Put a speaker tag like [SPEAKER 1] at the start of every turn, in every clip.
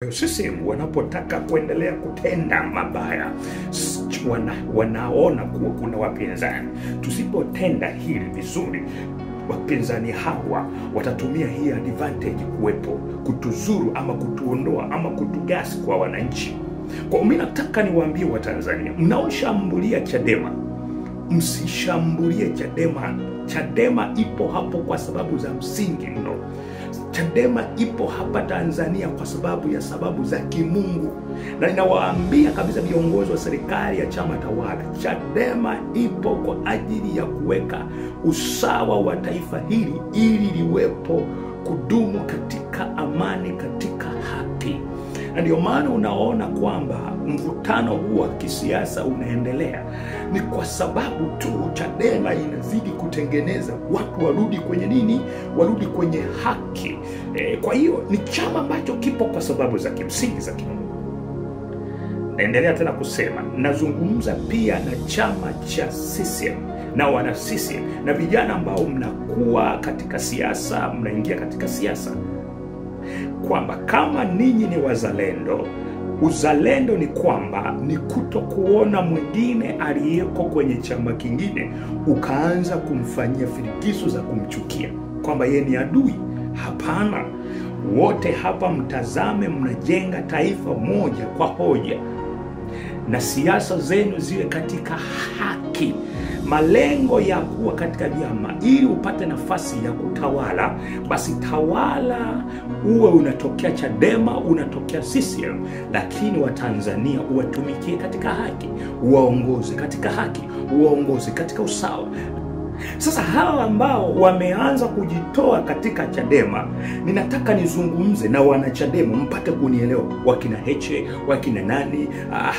[SPEAKER 1] Sisi wanapotaka kuendelea kutenda mabaya, wanaona kuwa kuna wapinzani. Tusipotenda hili vizuri, wapinzani hawa watatumia hii advantage kuwepo, kutuzuru ama kutuondoa ama kutugasi kwa wananchi. Kwa mimi nataka niwaambie Watanzania, mnaoshambulia Chadema, msishambulie Chadema. Chadema ipo hapo kwa sababu za msingi mno. Chadema ipo hapa Tanzania kwa sababu za kimungu. Na ninawaambia kabisa viongozi wa serikali ya chama tawala, Chadema ipo kwa ajili ya kuweka usawa wa taifa hili ili liwepo kudumu katika amani, katika haki. Na ndio maana unaona kwamba mvutano huu wa kisiasa unaendelea. Ni kwa sababu tu Chadema inazidi kutengeneza watu warudi kwenye nini? Warudi kwenye haki. Kwa hiyo ni chama ambacho kipo kwa sababu za kimsingi za kimungu. Naendelea tena kusema, nazungumza pia na chama cha CCM na wana CCM na vijana ambao mnakuwa katika siasa, mnaingia katika siasa, kwamba kama ninyi ni wazalendo, uzalendo ni kwamba ni kutokuona mwingine aliyeko kwenye chama kingine ukaanza kumfanyia firikizo za kumchukia kwamba yeye ni adui. Hapana, wote hapa mtazame, mnajenga taifa moja kwa hoja, na siasa zenu ziwe katika haki. Malengo ya kuwa katika vyama ili upate nafasi ya kutawala, basi tawala uwe unatokea Chadema, unatokea CCM, lakini Watanzania uwatumikie katika haki, uwaongoze katika haki, uwaongoze katika usawa. Sasa hawa ambao wameanza kujitoa katika Chadema, ninataka nizungumze na wanachadema mpate kunielewa, wakina Heche, wakina nani,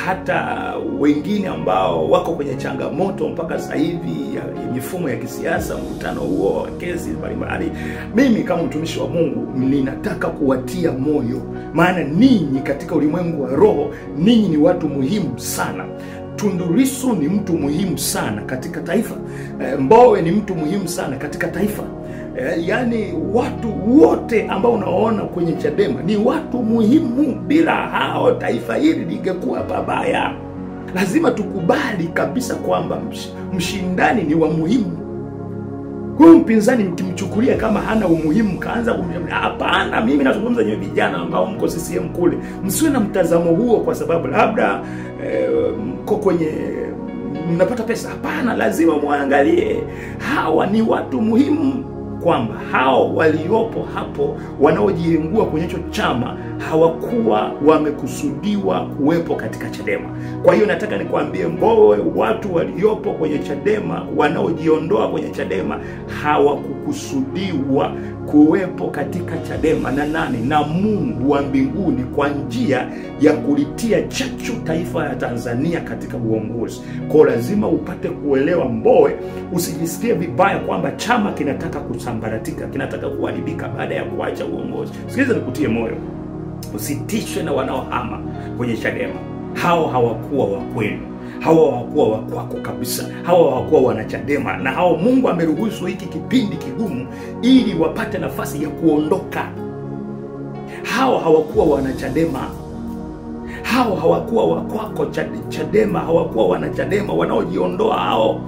[SPEAKER 1] hata wengine ambao wako kwenye changamoto mpaka sasa hivi ya mifumo ya kisiasa, mkutano huo, kesi mbalimbali. Mimi kama mtumishi wa Mungu ninataka kuwatia moyo, maana ninyi katika ulimwengu wa roho, ninyi ni watu muhimu sana. Tundu Lissu ni mtu muhimu sana katika taifa. Mbowe ni mtu muhimu sana katika taifa. Yani watu wote ambao unaona kwenye Chadema ni watu muhimu. Bila hao taifa hili lingekuwa pabaya. Lazima tukubali kabisa kwamba mshindani ni wa muhimu. Huyu mpinzani mkimchukulia kama hana umuhimu, kaanza hapana. Mimi nazungumza nyewe vijana ambao mko CCM kule, msiwe na mtazamo huo kwa sababu labda mko kwenye mnapata pesa. Hapana, lazima muangalie hawa ni watu muhimu, kwamba hao waliopo hapo wanaojiengua kwenye hicho chama hawakuwa wamekusudiwa kuwepo katika Chadema. Kwa hiyo nataka nikwambie Mbowe, watu waliopo kwenye Chadema, wanaojiondoa kwenye Chadema hawakukusudiwa kuwepo katika Chadema na nani? Na Mungu wa mbinguni, kwa njia ya kulitia chachu taifa ya Tanzania katika uongozi. Kwa lazima upate kuelewa Mbowe, usijisikie vibaya kwamba chama kinataka kusambaratika, kinataka kuharibika baada ya kuacha uongozi. Sikiliza nikutie moyo, usitishwe na wanaohama kwenye Chadema. Hao hawakuwa wa kwenu, hao hawakuwa wa kwako kabisa, hao hawakuwa wana Chadema, na hao Mungu ameruhusu hiki kipindi kigumu ili wapate nafasi ya kuondoka. Hao hawakuwa wana Chadema, hao hawakuwa wa kwako Chadema, hawakuwa wana Chadema. Wanaojiondoa hao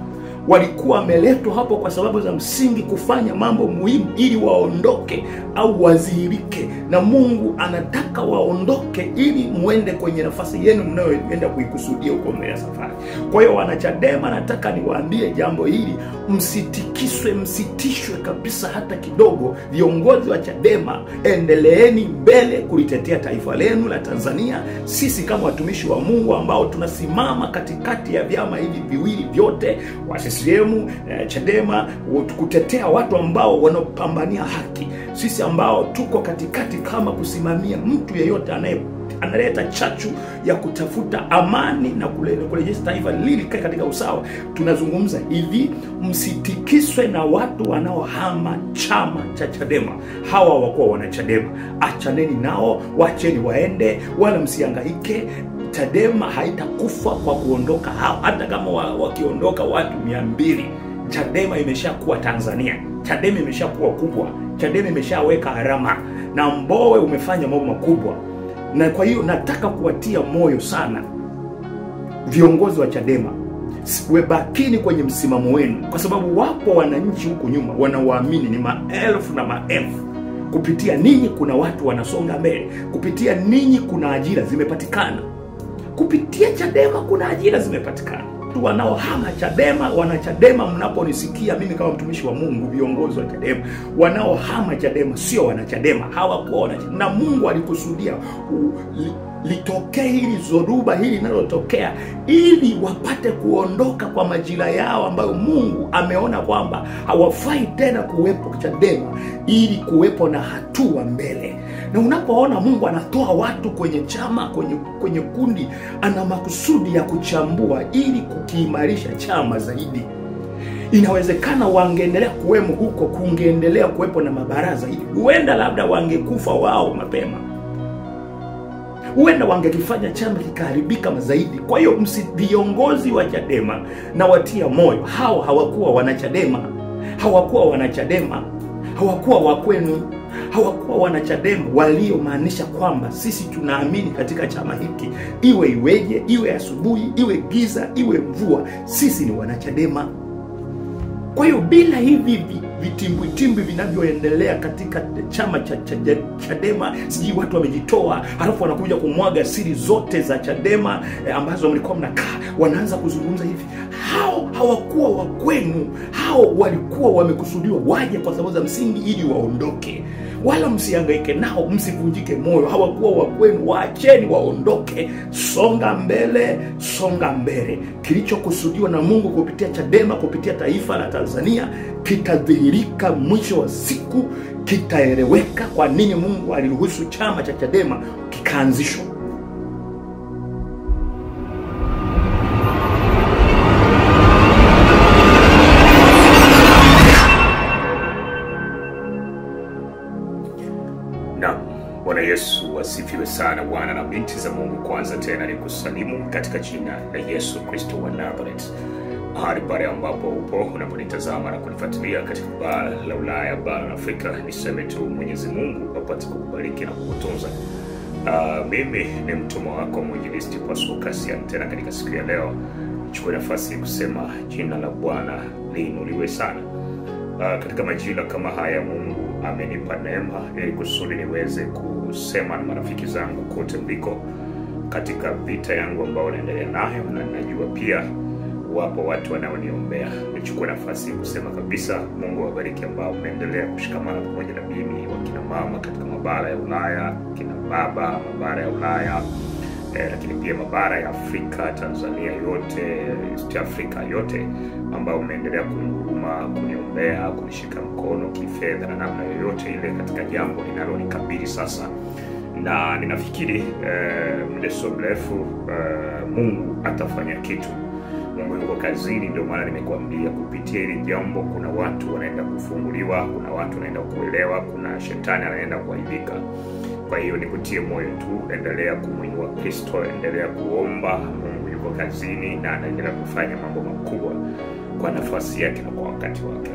[SPEAKER 1] walikuwa wameletwa hapo kwa sababu za msingi kufanya mambo muhimu ili waondoke au wazihirike, na Mungu anataka waondoke ili muende kwenye nafasi yenu mnayoenda kuikusudia huko mbele ya safari. Kwa hiyo wana Chadema, nataka niwaambie jambo hili, msitikiswe, msitishwe kabisa hata kidogo. Viongozi wa Chadema, endeleeni mbele kulitetea taifa lenu la Tanzania. Sisi kama watumishi wa Mungu ambao tunasimama katikati ya vyama hivi viwili vyote, wa CCM, Chadema, kutetea watu ambao wanapambania haki. Sisi ambao tuko katikati kama kusimamia mtu yeyote analeta chachu ya kutafuta amani na kurejesha taifa lili katika usawa. Tunazungumza hivi, msitikiswe na watu wanaohama chama cha Chadema. Hawa wakuwa wana Chadema, achaneni nao, wacheni waende, wala msihangaike. Chadema haitakufa kwa kuondoka hao. Hata kama wakiondoka watu 200, Chadema imeshakuwa Tanzania. Chadema imeshakuwa kubwa. Chadema imeshaweka alama, na Mbowe umefanya mambo makubwa. Na kwa hiyo nataka kuwatia moyo sana viongozi wa Chadema, webakini kwenye msimamo wenu, kwa sababu wapo wananchi huku nyuma wanaoamini, ni maelfu na maelfu. Kupitia ninyi kuna watu wanasonga mbele, kupitia ninyi kuna ajira zimepatikana, kupitia Chadema kuna ajira zimepatikana. Tu wanaohama Chadema, wanachadema, mnaponisikia mimi kama mtumishi wa Mungu, viongozi wa Chadema wanaohama Chadema sio wanachadema, hawakuwa na Mungu alikusudia litokee hili zoruba hili linalotokea, ili wapate kuondoka kwa majira yao ambayo Mungu ameona kwamba hawafai tena kuwepo Chadema, ili kuwepo na hatua mbele. Na unapoona Mungu anatoa watu kwenye chama, kwenye kundi, ana makusudi ya kuchambua ili kukiimarisha chama zaidi. Inawezekana wangeendelea kuwemo huko, kungeendelea kuwepo na mabaraza, ili huenda labda wangekufa wao mapema, huenda wangekifanya chama kikaharibika zaidi. Kwa hiyo viongozi wa Chadema na watia moyo, hao hawakuwa wanachadema, hawakuwa wanachadema, hawakuwa wakwenu, hawakuwa wanachadema waliomaanisha kwamba sisi tunaamini katika chama hiki, iwe iweje, iwe asubuhi, iwe giza, iwe mvua, sisi ni wanachadema. Kwa hiyo bila hivi vitimbwi vinavyoendelea katika chama cha Chadema, siji watu wamejitoa, halafu wanakuja kumwaga siri zote za Chadema ambazo mlikuwa mnakaa, wanaanza kuzungumza hivi, hao hawakuwa wa kwenu, hao walikuwa wamekusudiwa waje kwa sababu za msingi ili waondoke. Wala msihangaike nao, msivunjike moyo, hawakuwa wa kwenu, waacheni waondoke. Songa mbele, songa mbele. Kilichokusudiwa na Mungu kupitia Chadema, kupitia taifa la Tanzania, kitadhihirika mwisho wa siku, kitaeleweka kwa nini Mungu aliruhusu chama cha Chadema kikaanzishwa. Bwana Yesu asifiwe sana. Bwana na binti za Mungu, kwanza tena nikusalimu katika jina la Yesu Kristo wa Nazareth. Hadi pale ambapo upo unaponitazama na kunifuatilia katika bara la Ulaya, bara la Afrika, niseme tu Mwenyezi Mungu apate kukubariki na kukutunza. Mimi ni mtumwa wako mwinjilisti Pascal Cassian, tena katika siku ya leo nichukue nafasi kusema jina la Bwana liinuliwe sana. Katika majira kama haya Mungu amenipa neema ili kusudi niweze kusema na marafiki zangu kote mliko katika vita yangu ambao naendelea nayo, na najua pia wapo watu wanaoniombea. Nichukue nafasi kusema kabisa Mungu awabariki ambao mnaendelea kushikamana pamoja na mimi, wakina mama katika mabara ya Ulaya, kina baba mabara ya Ulaya, lakini pia mabara ya Afrika, Tanzania yote, East Africa yote, ambao umeendelea kunihuruma, kuniombea, kunishika mkono kifedha na namna yoyote ile katika jambo linalonikabili sasa. Na ninafikiri muda sio mrefu Mungu atafanya kitu. Mungu yuko kazini, ndio maana nimekuambia kupitia hili jambo kuna watu wanaenda kufunguliwa, kuna watu wanaenda kuelewa, kuna shetani anaenda kuaibika. Kwa hiyo nikutie moyo tu, endelea kumuinua Kristo, endelea kuomba. Mungu yuko kazini na anaendelea kufanya mambo makubwa kwa nafasi yake na kwa wakati wake.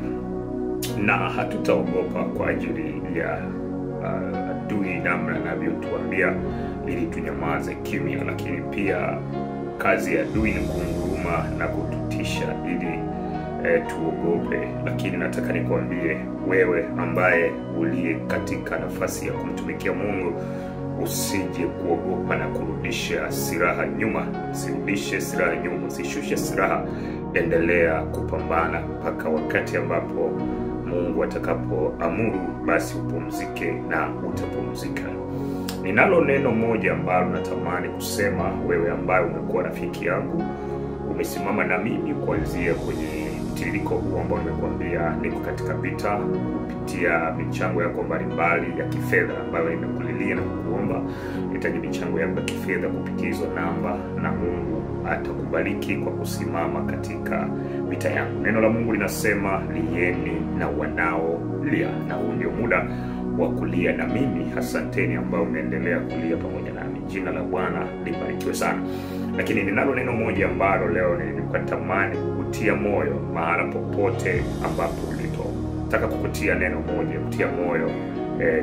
[SPEAKER 1] Na hatutaogopa kwa ajili ya adui namna anavyotuambia ili tunyamaze kimya, lakini pia kazi ya adui ni kunguruma na kututisha ili tuogope. Lakini nataka nikwambie wewe ambaye uliye katika nafasi ya kumtumikia Mungu, usije kuogopa na kurudisha silaha nyuma. Usirudishe silaha nyuma, usishushe silaha. Endelea kupambana mpaka wakati ambapo Mungu atakapoamuru basi upumzike, na utapumzika. Ninalo neno moja ambalo natamani kusema wewe ambaye umekuwa rafiki yangu, umesimama na mimi kuanzia kwenye mtiririko huu ambao nimekuambia niko katika vita, kupitia michango yako mbalimbali ya kifedha ambayo nimekulilia na kukuomba nitaje michango yako ya kifedha kupitia hizo namba, na Mungu atakubariki kwa kusimama katika vita yangu. Neno la Mungu linasema lieni na wanaolia, na huu ndio muda wa kulia na mimi. Asanteni ambao mnaendelea kulia pamoja nami. Jina la Bwana libarikiwe sana. Lakini ninalo neno moja ambalo leo nilikutamani kukutia moyo mahala popote ambapo ulipo. Nataka kukutia neno moja, kutia moyo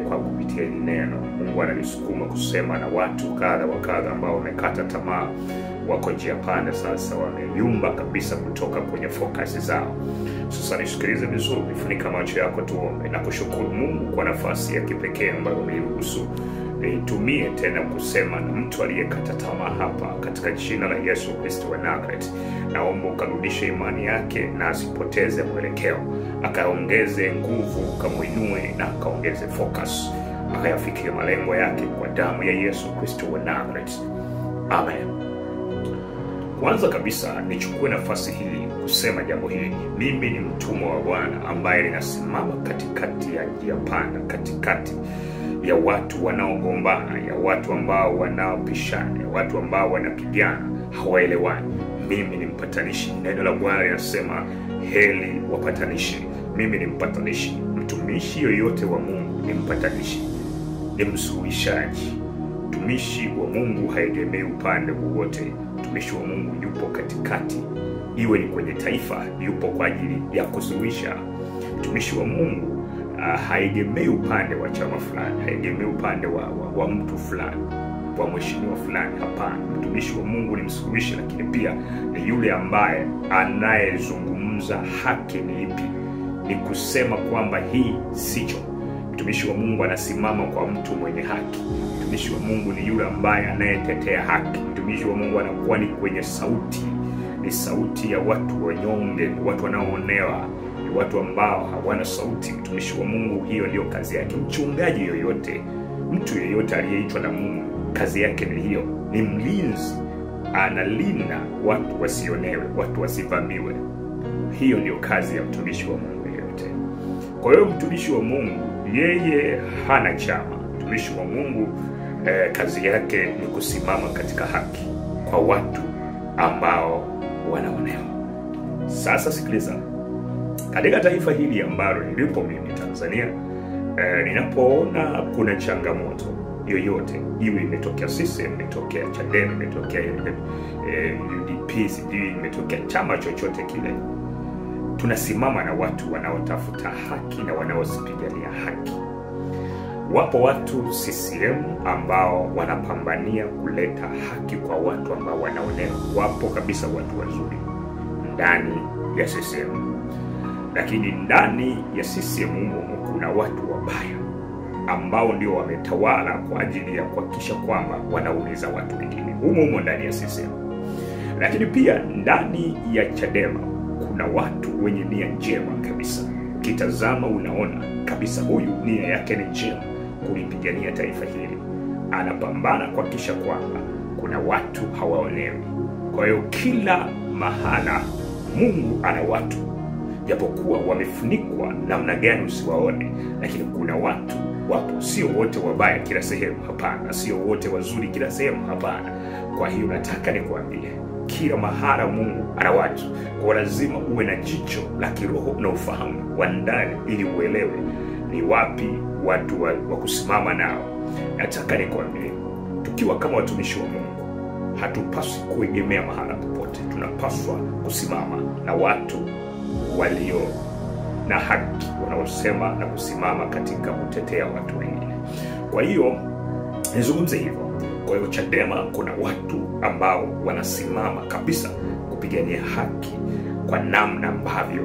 [SPEAKER 1] kwa kupitia hili neno. Mungu ananisukuma kusema na watu kadha wa kadha ambao wamekata tamaa, wako njia panda sasa, wameyumba kabisa kutoka kwenye focus zao. Sasa nisikilize vizuri, funika macho yako tuombe. Na kushukuru Mungu kwa nafasi ya kipekee ambayo umeniruhusu nitumie tena kusema na mtu aliyekata tamaa hapa, katika jina la Yesu Kristo wa Nazareth. Naomba ukarudishe imani yake na asipoteze mwelekeo, akaongeze nguvu, ukamuinue na akaongeze focus, akayafikia malengo yake kwa damu ya Yesu Kristo wa Nazareth. Amen. Kwanza kabisa nichukue nafasi hii kusema jambo hili. Mimi ni mtumwa wa Bwana ambaye ninasimama katikati ya njia panda, katikati ya watu wanaogombana, ya watu ambao wanaopishana, ya watu ambao wanapigana, hawaelewani. Mimi ni mpatanishi. Neno la Bwana linasema heri wapatanishi. Mimi ni mpatanishi. Mtumishi yoyote wa Mungu ni mpatanishi, ni msuluhishaji. Mtumishi wa Mungu haegemei upande wowote. Mtumishi wa Mungu yupo katikati, iwe ni kwenye taifa, yupo kwa ajili ya kusuluhisha. Mtumishi wa Mungu haegemei upande wa chama fulani, haegemei upande wa mtu fulani, wa mheshimiwa fulani. Hapana, mtumishi wa Mungu ni msuluhishi, lakini pia ni yule ambaye anayezungumza haki ni ipi, ni kusema kwamba hii sicho. Mtumishi wa Mungu anasimama kwa mtu mwenye haki. Mtumishi wa Mungu ni yule ambaye anayetetea haki. Mtumishi wa Mungu anakuwa ni kwenye sauti, ni sauti ya watu wanyonge, watu wanaoonewa, watu ambao hawana sauti. Mtumishi wa Mungu, hiyo ndio kazi yake. Mchungaji yoyote, mtu yeyote aliyeitwa na Mungu, kazi yake ni hiyo, ni mlinzi. Analinda watu wasionewe, watu wasivamiwe. Hiyo ndio kazi ya mtumishi wa Mungu yeyote. Kwa hiyo mtumishi wa Mungu yeye hana chama. Mtumishi wa Mungu kazi yake ni kusimama katika haki kwa watu ambao wanaonewa. Sasa sikiliza, katika taifa hili ambalo nilipo mimi Tanzania, ninapoona kuna changamoto yoyote, iwe imetokea CCM, imetokea Chadema, imetokea UDP, sijui imetokea chama chochote kile, tunasimama na watu wanaotafuta haki na wanaosipigania haki. Wapo watu CCM ambao wanapambania kuleta haki kwa watu ambao wanaonewa. Wapo kabisa watu wazuri ndani ya CCM. Lakini ndani ya CCM kuna watu wabaya ambao ndio wametawala kwa ajili ya kuhakikisha kwamba wanaumiza watu wengine humo ndani ya CCM. Lakini pia ndani ya Chadema kuna watu wenye nia njema kabisa. Ukitazama unaona kabisa huyu nia yake ni njema kulipigania taifa hili. Anapambana kuhakikisha kwamba kuna watu hawaonewi. Kwa hiyo kila mahala Mungu ana watu, japokuwa wamefunikwa namna gani usiwaone, lakini kuna watu wapo. Sio wote wabaya kila sehemu, hapana. Sio wote wazuri kila sehemu, hapana. Kwa hiyo nataka nikwambie, kila mahala Mungu ana watu. Kwa lazima uwe na jicho la kiroho na ufahamu wa ndani ili uelewe ni wapi watu wa kusimama nao. Nataka nikwambie, tukiwa kama watumishi wa Mungu, hatupaswi kuegemea mahala popote. Tunapaswa kusimama na watu walio na haki, wanaosema na kusimama katika kutetea watu wengine. Kwa hiyo nizungumze hivyo. Kwa hiyo Chadema kuna watu ambao wanasimama kabisa kupigania haki kwa namna ambavyo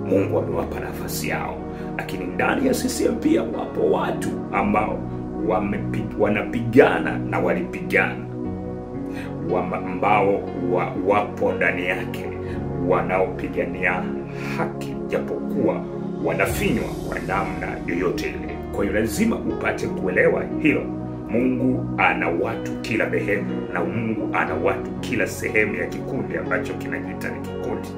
[SPEAKER 1] Mungu amewapa nafasi yao. Lakini ndani ya CCM pia wapo watu ambao wanapigana na walipigana, ambao wapo ndani yake wanaopigania haki, japokuwa wanafinywa kwa namna yoyote ile. Kwa hiyo lazima upate kuelewa hilo. Mungu ana watu kila dhehebu, na Mungu ana watu kila sehemu ya kikundi ambacho kinajiita ni kikundi.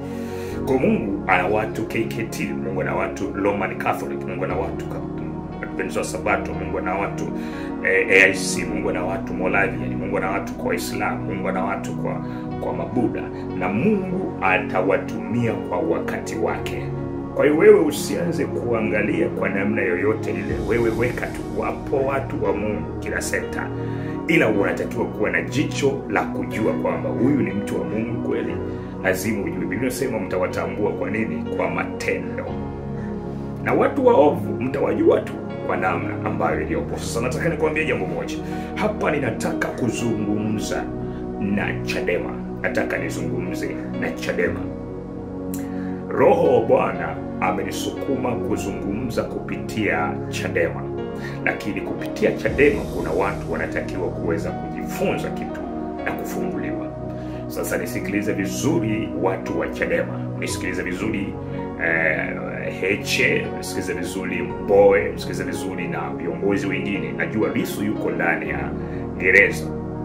[SPEAKER 1] Kwa Mungu ana watu KKT, Mungu ana watu Roman Catholic, Mungu ana watu Adventist Sabato, Mungu ana watu AIC, Mungu ana watu Moravian, Mungu ana watu kwa Islam, Mungu ana watu kwa Mabuddha, na Mungu atawatumia kwa wakati wake. Kwa hiyo wewe usianze kuangalia kwa namna yoyote ile. Wewe weka tu, wapo watu wa Mungu kila sekta, ila unatakiwa kuwa na jicho la kujua kwamba huyu ni mtu wa Mungu kweli. Lazima ujue. Biblia inasema mtawatambua kwa nini? Kwa matendo. Na watu waovu mtawajua tu kwa namna ambayo iliyopo. Sasa nataka nikwambie jambo moja. Hapa ninataka kuzungumza na Chadema. Nataka nizungumze na Chadema. Roho wa Bwana amenisukuma kuzungumza kupitia Chadema. Lakini kupitia Chadema kuna watu wanatakiwa kuweza kujifunza kitu na kufunguliwa. Sasa nisikilize vizuri watu wa Chadema. Nisikilize vizuri Heche, nisikilize vizuri Mbowe, nisikilize vizuri na viongozi wengine. Najua Lissu yuko ndani ya gereza.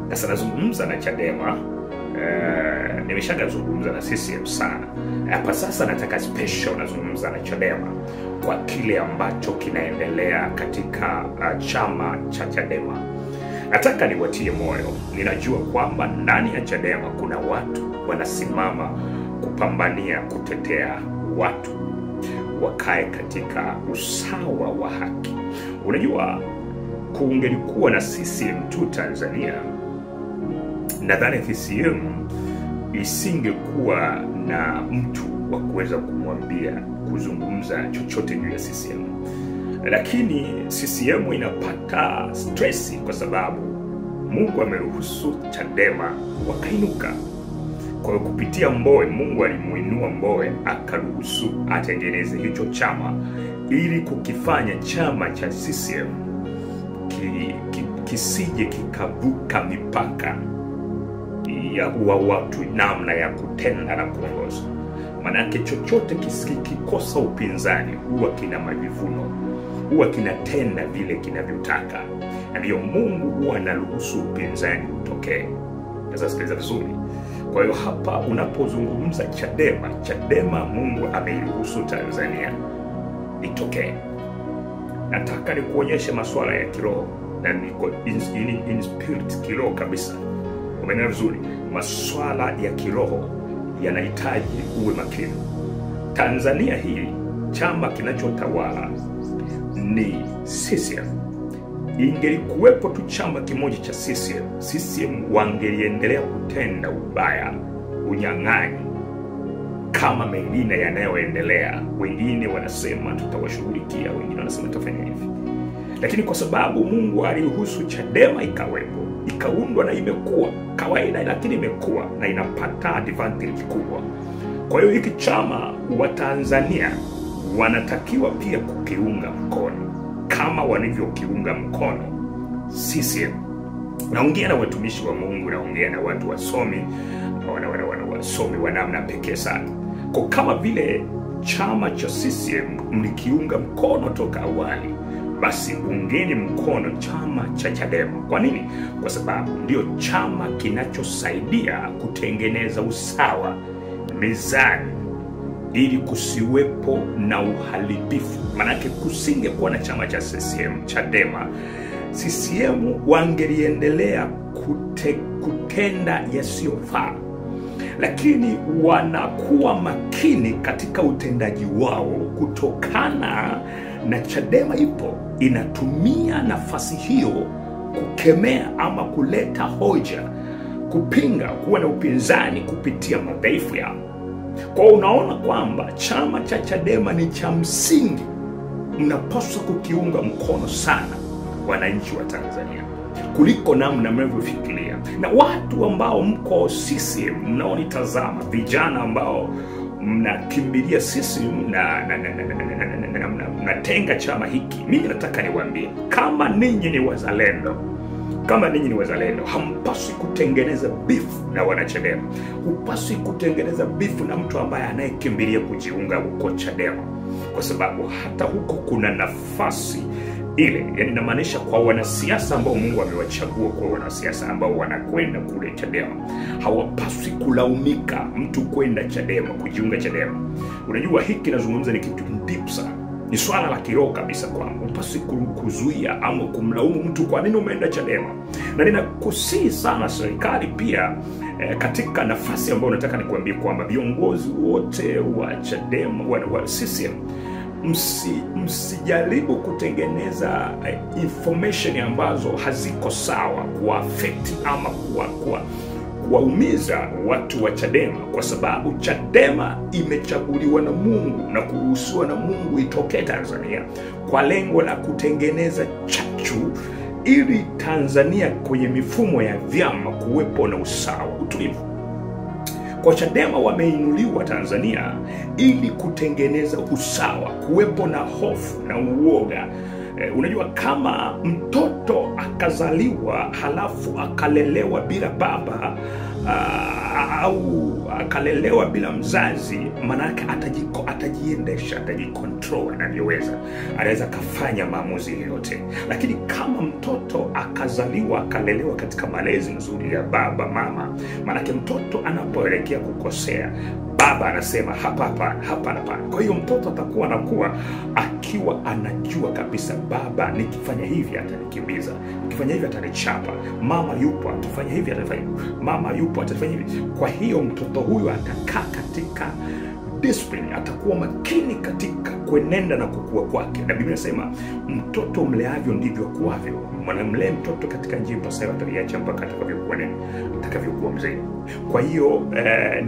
[SPEAKER 1] Sasa nazungumza na Chadema. Nimeshazungumza na CCM sana. Hapa sasa nataka special nazungumza na Chadema kwa kile ambacho kinaendelea katika chama cha Chadema. Nataka niwatie moyo. Ninajua kwamba ndani ya Chadema kuna watu wanasimama kupambania kutetea watu wakae katika usawa wa haki. Unajua, kungelikuwa na CCM tu Tanzania, nadhani CCM isingekuwa na mtu wa kuweza kumwambia kuzungumza chochote juu ya CCM. Lakini CCM inapata stress kwa sababu Mungu ameruhusu Chadema wakainuka. Kwa hiyo kupitia Mbowe, Mungu alimuinua Mbowe akaruhusu atengeneze hicho chama ili kukifanya chama cha CCM kisije kikavuka mipaka ya watu namna ya kutenda na kuongoza. Manake chochote kikosa upinzani huwa kina majivuno, huwa kinatenda vile kinavyotaka. Na ndio Mungu huwa anaruhusu upinzani utokee. Sasa sikiliza vizuri. Kwa hiyo hapa unapozungumza Chadema Mungu ameiruhusu Tanzania itokee. Nataka nikuonyeshe masuala ya kiroho na niko in spirit kiroho kabisa. Umeelewa vizuri? Masuala ya kiroho yanahitaji uwe makini. Tanzania hii chama kinachotawala ni CCM. Ingelikuwepo tu chama kimoja cha CCM wangeliendelea kutenda ubaya, unyang'anyi kama mengine yanayoendelea. Wengine wanasema tutawashughulikia, wengine wanasema tutafanya hivi. Lakini kwa sababu Mungu aliruhusu Chadema ikawepo, ikaundwa na imekuwa kawaida, lakini imekuwa na inapata advantage kubwa. Kwa hiyo hiki chama wa Tanzania wanatakiwa pia kukiunga mkono kama walivyokiunga mkono CCM. Naongea na watumishi wa Mungu, naongea na watu wasomi, wasomi wa namna pekee sana. Kwa kama vile chama cha CCM mlikiunga mkono toka awali, basi ungeni mkono chama cha Chadema. Kwa nini? Kwa sababu ndio chama kinachosaidia kutengeneza usawa, mizani, ili kusiwepo na uharibifu. Manake kusingekuwa na chama cha CCM Chadema, CCM wangeliendelea kutenda yasiyofaa. Lakini wanakuwa makini katika utendaji wao kutokana na Chadema ipo inatumia nafasi hiyo kukemea ama kuleta hoja, kupinga, kuwa na upinzani kupitia madhaifu yao. Kwa unaona kwamba chama cha Chadema ni cha msingi, mnapaswa kukiunga mkono sana wananchi wa Tanzania kuliko namna mnavyofikiria. Na watu ambao mko CCM mnaonitazama, vijana ambao mnakimbilia CCM na mnatenga chama hiki, mimi nataka niwaambie, kama ninyi ni wazalendo, hampaswi kutengeneza bifu na wanachadema. Hupaswi kutengeneza bifu na mtu ambaye anayekimbilia kujiunga huko Chadema, kwa sababu hata huko kuna nafasi ile. Yani inamaanisha kwa wanasiasa ambao Mungu amewachagua, kwa wanasiasa ambao wanakwenda kule Chadema, hawapaswi kulaumika mtu kwenda Chadema, kujiunga Chadema. Unajua hiki nazungumza ni kitu deep sana. Ni swala la kiroho kabisa, kwamba upaswi kuzuia ama kumlaumu mtu kwa nini umeenda Chadema. Na ninakusihi sana serikali pia katika nafasi ambayo nataka nikuambie kwamba viongozi wote wa Chadema, wa CCM, msijaribu kutengeneza information ambazo haziko sawa, kuaffect ama kuwaumiza watu wa Chadema, kwa sababu Chadema imechaguliwa na Mungu na kuruhusiwa na Mungu itokee Tanzania kwa lengo la kutengeneza chachu ili Tanzania kwenye mifumo ya vyama kuwepo na usawa, utulivu. Kwa Chadema wameinuliwa Tanzania ili kutengeneza usawa, kuwepo na hofu na uoga. Unajua, kama mtoto akazaliwa halafu akalelewa bila baba au akalelewa bila mzazi, manake atajiendesha, atajikontrol anavyoweza, anaweza kafanya maamuzi yote. Lakini kama mtoto akazaliwa akalelewa katika malezi nzuri ya baba mama, manake mtoto anapoelekea kukosea, baba anasema hapana. Kwa hiyo mtoto atakuwa anakuwa akiwa anajua kabisa, baba nikifanya hivi atanikimbiza, nikifanya hivi atanichapa, mama yupo akifanya hivi atafanya, mama yupo atafanya hivi. Kwa hiyo mtoto huyu atakaa katika discipline, atakuwa makini katika kuenenda na kukua kwake. Na Biblia inasema mtoto mleavyo ndivyo akuavyo. Mwanamlee mtoto katika njia ipasayo ataiacha mpaka atakavyokuwa mzee. Kwa hiyo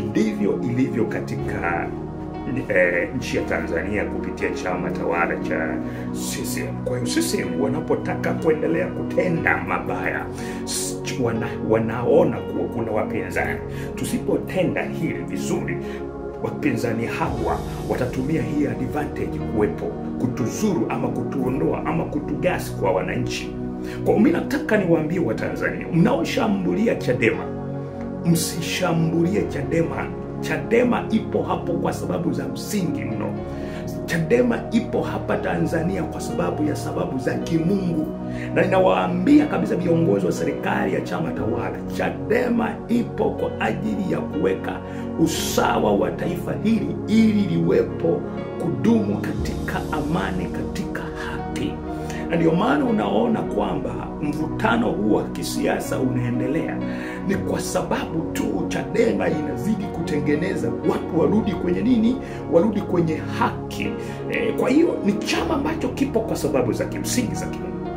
[SPEAKER 1] ndivyo ilivyo katika nchi ya Tanzania kupitia chama tawala cha CCM. Kwa hiyo CCM wanapotaka kuendelea kutenda mabaya, wanaona kuwa kuna wapinzani. Tusipotenda hili vizuri, wapinzani hawa watatumia hii advantage kuwepo, kutuzuru ama kutuondoa ama kutugasi kwa wananchi. Kwa mimi nataka niwaambie wa Tanzania, mnaoshambulia Chadema, msishambulie Chadema. Chadema ipo hapo kwa sababu za msingi mno. Chadema ipo hapa Tanzania kwa sababu za kimungu. Na ninawaambia kabisa viongozi wa serikali ya chama tawala, Chadema ipo kwa ajili ya kuweka usawa wa taifa hili ili liwepo kudumu katika amani, katika haki. Na ndio maana unaona kwamba mvutano huu wa kisiasa unaendelea, ni kwa sababu tu Chadema inazidi kutengeneza watu warudi kwenye nini? Warudi kwenye haki. Kwa hiyo ni chama ambacho kipo kwa sababu za kimsingi za kimungu.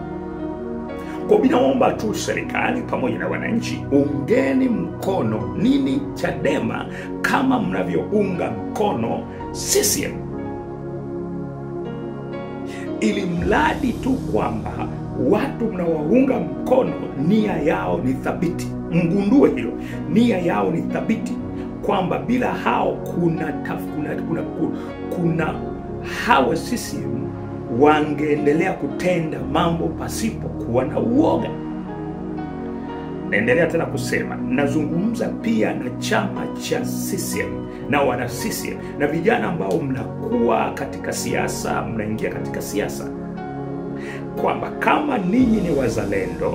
[SPEAKER 1] Kwa hiyo naomba tu serikali pamoja na wananchi, ungeni mkono nini? Chadema, kama mnavyounga mkono CCM, ili mradi tu kwamba watu mnawaunga mkono nia yao ni thabiti. Mgundue hilo, nia yao ni thabiti, kwamba bila hao kuna hawa CCM wangeendelea kutenda mambo pasipo kuwa na uoga. Naendelea tena kusema, nazungumza pia na chama cha CCM na wana CCM na vijana ambao mnakuwa katika siasa, mnaingia katika siasa, kwamba kama ninyi ni wazalendo,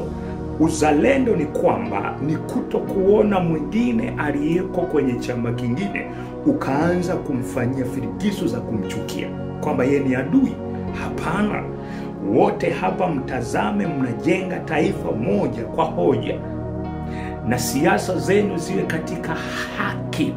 [SPEAKER 1] uzalendo ni kwamba ni kutokuona mwingine aliyeko kwenye chama kingine ukaanza kumfanyia firigizo za kumchukia kwamba yeye ni adui. Hapana, wote hapa mtazame, mnajenga taifa moja kwa hoja, na siasa zenu ziwe katika haki.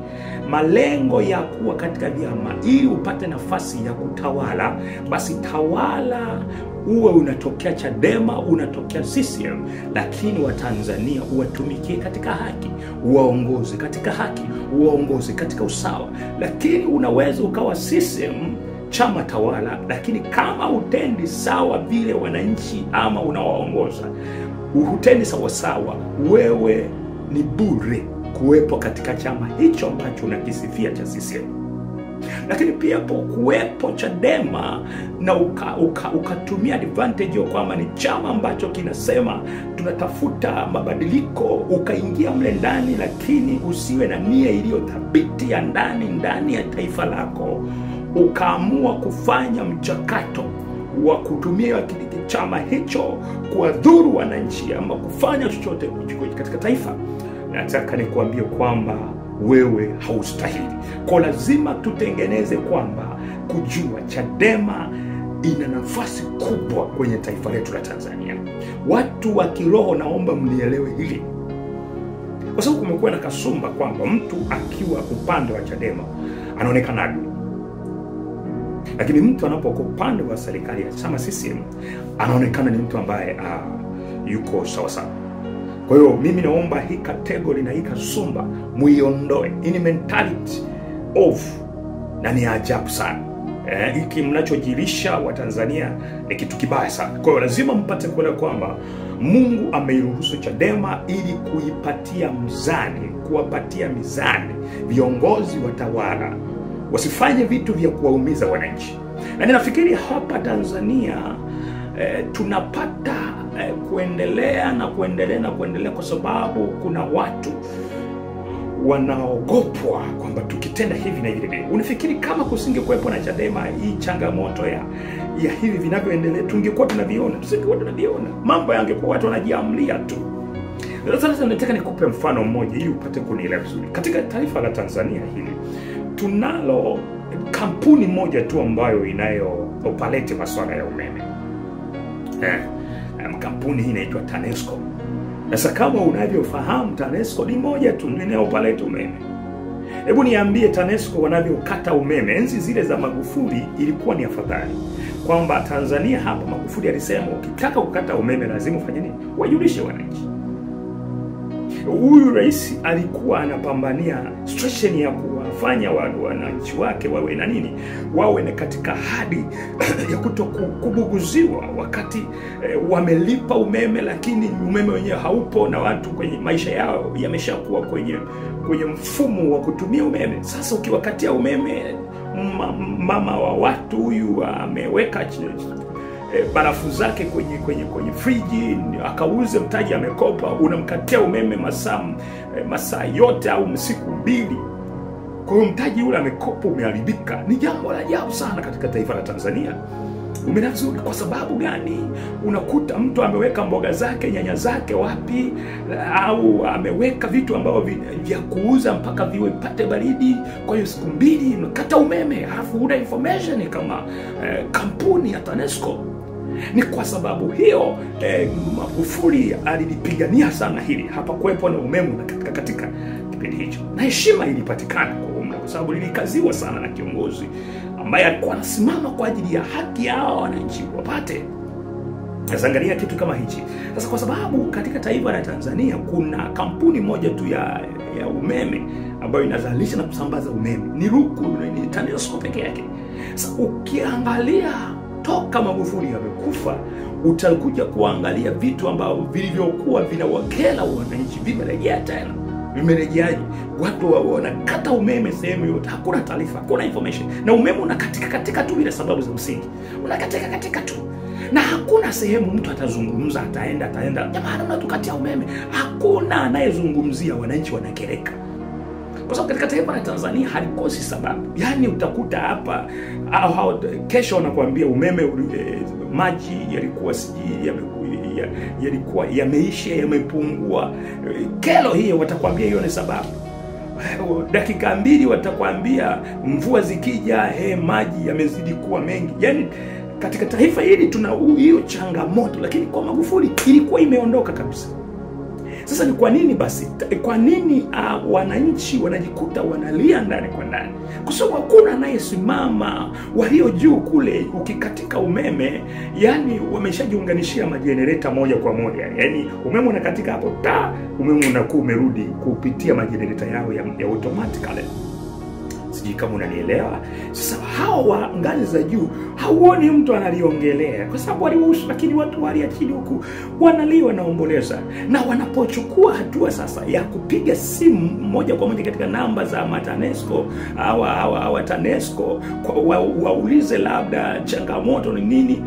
[SPEAKER 1] Malengo ya kuwa katika vyama ili upate nafasi ya kutawala, basi tawala uwe unatokea Chadema, unatokea CCM, lakini wa Tanzania uwatumikie katika haki, uwaongoze katika haki, uwaongoze katika usawa. Lakini unaweza ukawa CCM chama tawala, lakini kama utendi sawa vile wananchi ama unawaongoza, utendi sawa, wewe ni bure kuwepo katika chama hicho ambacho unakisifia cha CCM. Lakini pia kuwepo Chadema na ukatumia advantage kwamba ni chama ambacho kinasema tunatafuta mabadiliko, ukaingia mle ndani, lakini usiwe na nia iliyo thabiti ya ndani ya taifa lako, ukaamua kufanya mchakato wa kutumia chama hicho kuwadhuru wananchi ama kufanya chochote katika taifa, nataka nikuambie kwamba wewe haustahili. Kwa lazima tutengeneze kwamba kujua Chadema ina nafasi kubwa kwenye taifa letu la Tanzania. Watu wa kiroho, naomba mnielewe hili, kwa sababu kumekuwa na kasumba kwamba mtu akiwa upande wa Chadema anaonekana adui, lakini mtu anapokuwa upande wa serikali ya chama CCM anaonekana ni mtu ambaye yuko sawa sawa. Kwa hiyo mimi naomba hii category na hii kasumba muiondoe. Ini mentality of, na ni ajabu sana. Hiki mnachojilisha wa Tanzania ni kitu kibaya sana. Kwa hiyo lazima mpate kuelewa kwamba Mungu ameiruhusu Chadema ili kuipatia mzani, kuwapatia mizani viongozi watawala wasifanye vitu vya kuwaumiza wananchi. Na ninafikiri hapa Tanzania tunapata kuendelea kwa sababu kuna watu wanaogopwa kwamba tukitenda hivi na hivi. Unafikiri kama kusingekuwepo na Chadema, hii changamoto ya hivi vinavyoendelea tungekuwa tunaviona? Tusingekuwa tunaviona. Mambo yangekuwa watu wanajiamlia tu. Sasa nataka nikupe mfano mmoja ili upate kunielewa vizuri. Katika taifa la Tanzania hili tunalo kampuni moja tu ambayo inayooperate masuala ya umeme. Kampuni hii inaitwa TANESCO. Sasa kama unavyofahamu, TANESCO ni moja tu inayooperate umeme. Hebu niambie, TANESCO wanavyokata umeme enzi zile za Magufuli ilikuwa ni afadhali. Kwamba Tanzania hapa Magufuli alisema ukitaka kukata umeme lazima ufanye nini? Wajulishe wananchi. Huyu rais alikuwa anapambania situation ya kuwafanya wananchi wake wawe na nini, wawe na katika hadi ya kutokubuguziwa wakati wamelipa umeme, lakini umeme wenyewe haupo na watu kwenye maisha yao yameshakuwa kwenye mfumo wa kutumia umeme. Sasa ukiwakatia umeme, mama wa watu huyu ameweka barafu zake kwenye friji, akauze mtaji amekopa, unamkatia umeme masaa yote au siku 2. Kwa hiyo mtaji ule amekopa umeharibika. Ni jambo la ajabu sana katika taifa la Tanzania. Umenazuri kwa sababu gani? Unakuta mtu ameweka mboga zake, nyanya zake wapi, au ameweka vitu ambavyo vya kuuza mpaka viwe pate baridi. Kwa hiyo siku 2 unakata umeme, halafu una information kama kampuni ya TANESCO. Ni kwa sababu hiyo Magufuli alilipigania sana hili. Hapa kuwepo na umeme katika kipindi hicho, na heshima ilipatikana kwa sababu lilikaziwa sana na kiongozi ambaye alikuwa anasimama kwa ajili ya haki yao wananchi wapate. Naangalia kitu kama hichi. Sasa kwa sababu katika taifa la Tanzania kuna kampuni moja tu ya umeme ambayo inazalisha na kusambaza umeme, ni RUCU, ni TANESCO peke yake. Sasa ukiangalia toka Magufuli amekufa, utakuja kuangalia vitu ambavyo vilivyokuwa vinawakela wananchi vimerejea tena. Vimerejeaje? Watu wanakata umeme sehemu yote, hakuna taarifa, hakuna information, na umeme unakatika tu bila sababu za msingi. Unakatika tu. Na hakuna sehemu mtu atazungumza, ataenda jamani unatukatia umeme. Hakuna anayezungumzia, wananchi wanakereka. Kwa sababu katika taifa la Tanzania halikosi sababu. Yaani utakuta hapa kesho wanakuambia umeme maji yalikuwa yalikuwa yameisha, yamepungua. Kelo hiyo watakwambia hiyo ni sababu. Dakika 2 watakwambia mvua zikija maji yamezidi kuwa mengi. Yaani katika taifa hili tuna hiyo changamoto, lakini kwa Magufuli ilikuwa imeondoka kabisa. Sasa ni kwa nini basi? Kwa nini wananchi wanajikuta wanalia ndani kwa ndani? Kwa sababu hakuna anayesimama. Walio juu kule ukikatika umeme, yani wameshajiunganishia majenereta moja kwa moja. Yani umeme unakatika hapo, umeme unakuwa umerudi kupitia majenereta yao ya automatically. Sijui kama unanielewa. Sasa hao wa ngazi za juu hauoni mtu analiongelea kwa sababu waliwahusu, lakini watu wali chini huku wanalia, wanaomboleza. Na wanapochukua hatua sasa ya kupiga simu moja kwa moja katika namba za TANESCO au TANESCO waulize labda changamoto ni nini,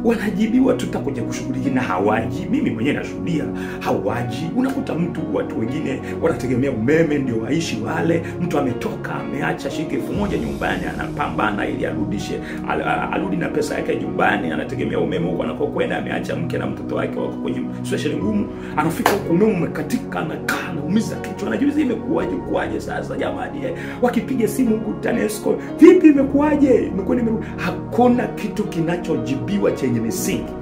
[SPEAKER 1] wanajibiwa tutakuja kushughulikia, na hawaji. Mimi mwenyewe nashuhudia hawaji. Unakuta watu wengine wanategemea umeme ndio waishi wale. Mtu ametoka ameacha shilingi 1000 nyumbani, anapambana ili arudi na pesa yake nyumbani, anategemea umeme huko anakokwenda, ameacha mke na mtoto wake wako kwenye situation ngumu. Anafika huko umeme umekatika, anakaa anaumiza kichwa, anajiuliza imekuaje sasa jamani. Wakipiga simu huko TANESCO, vipi imekuaje? Imekuwa nimerudi. Hakuna kitu kinachojibiwa chenye misingi,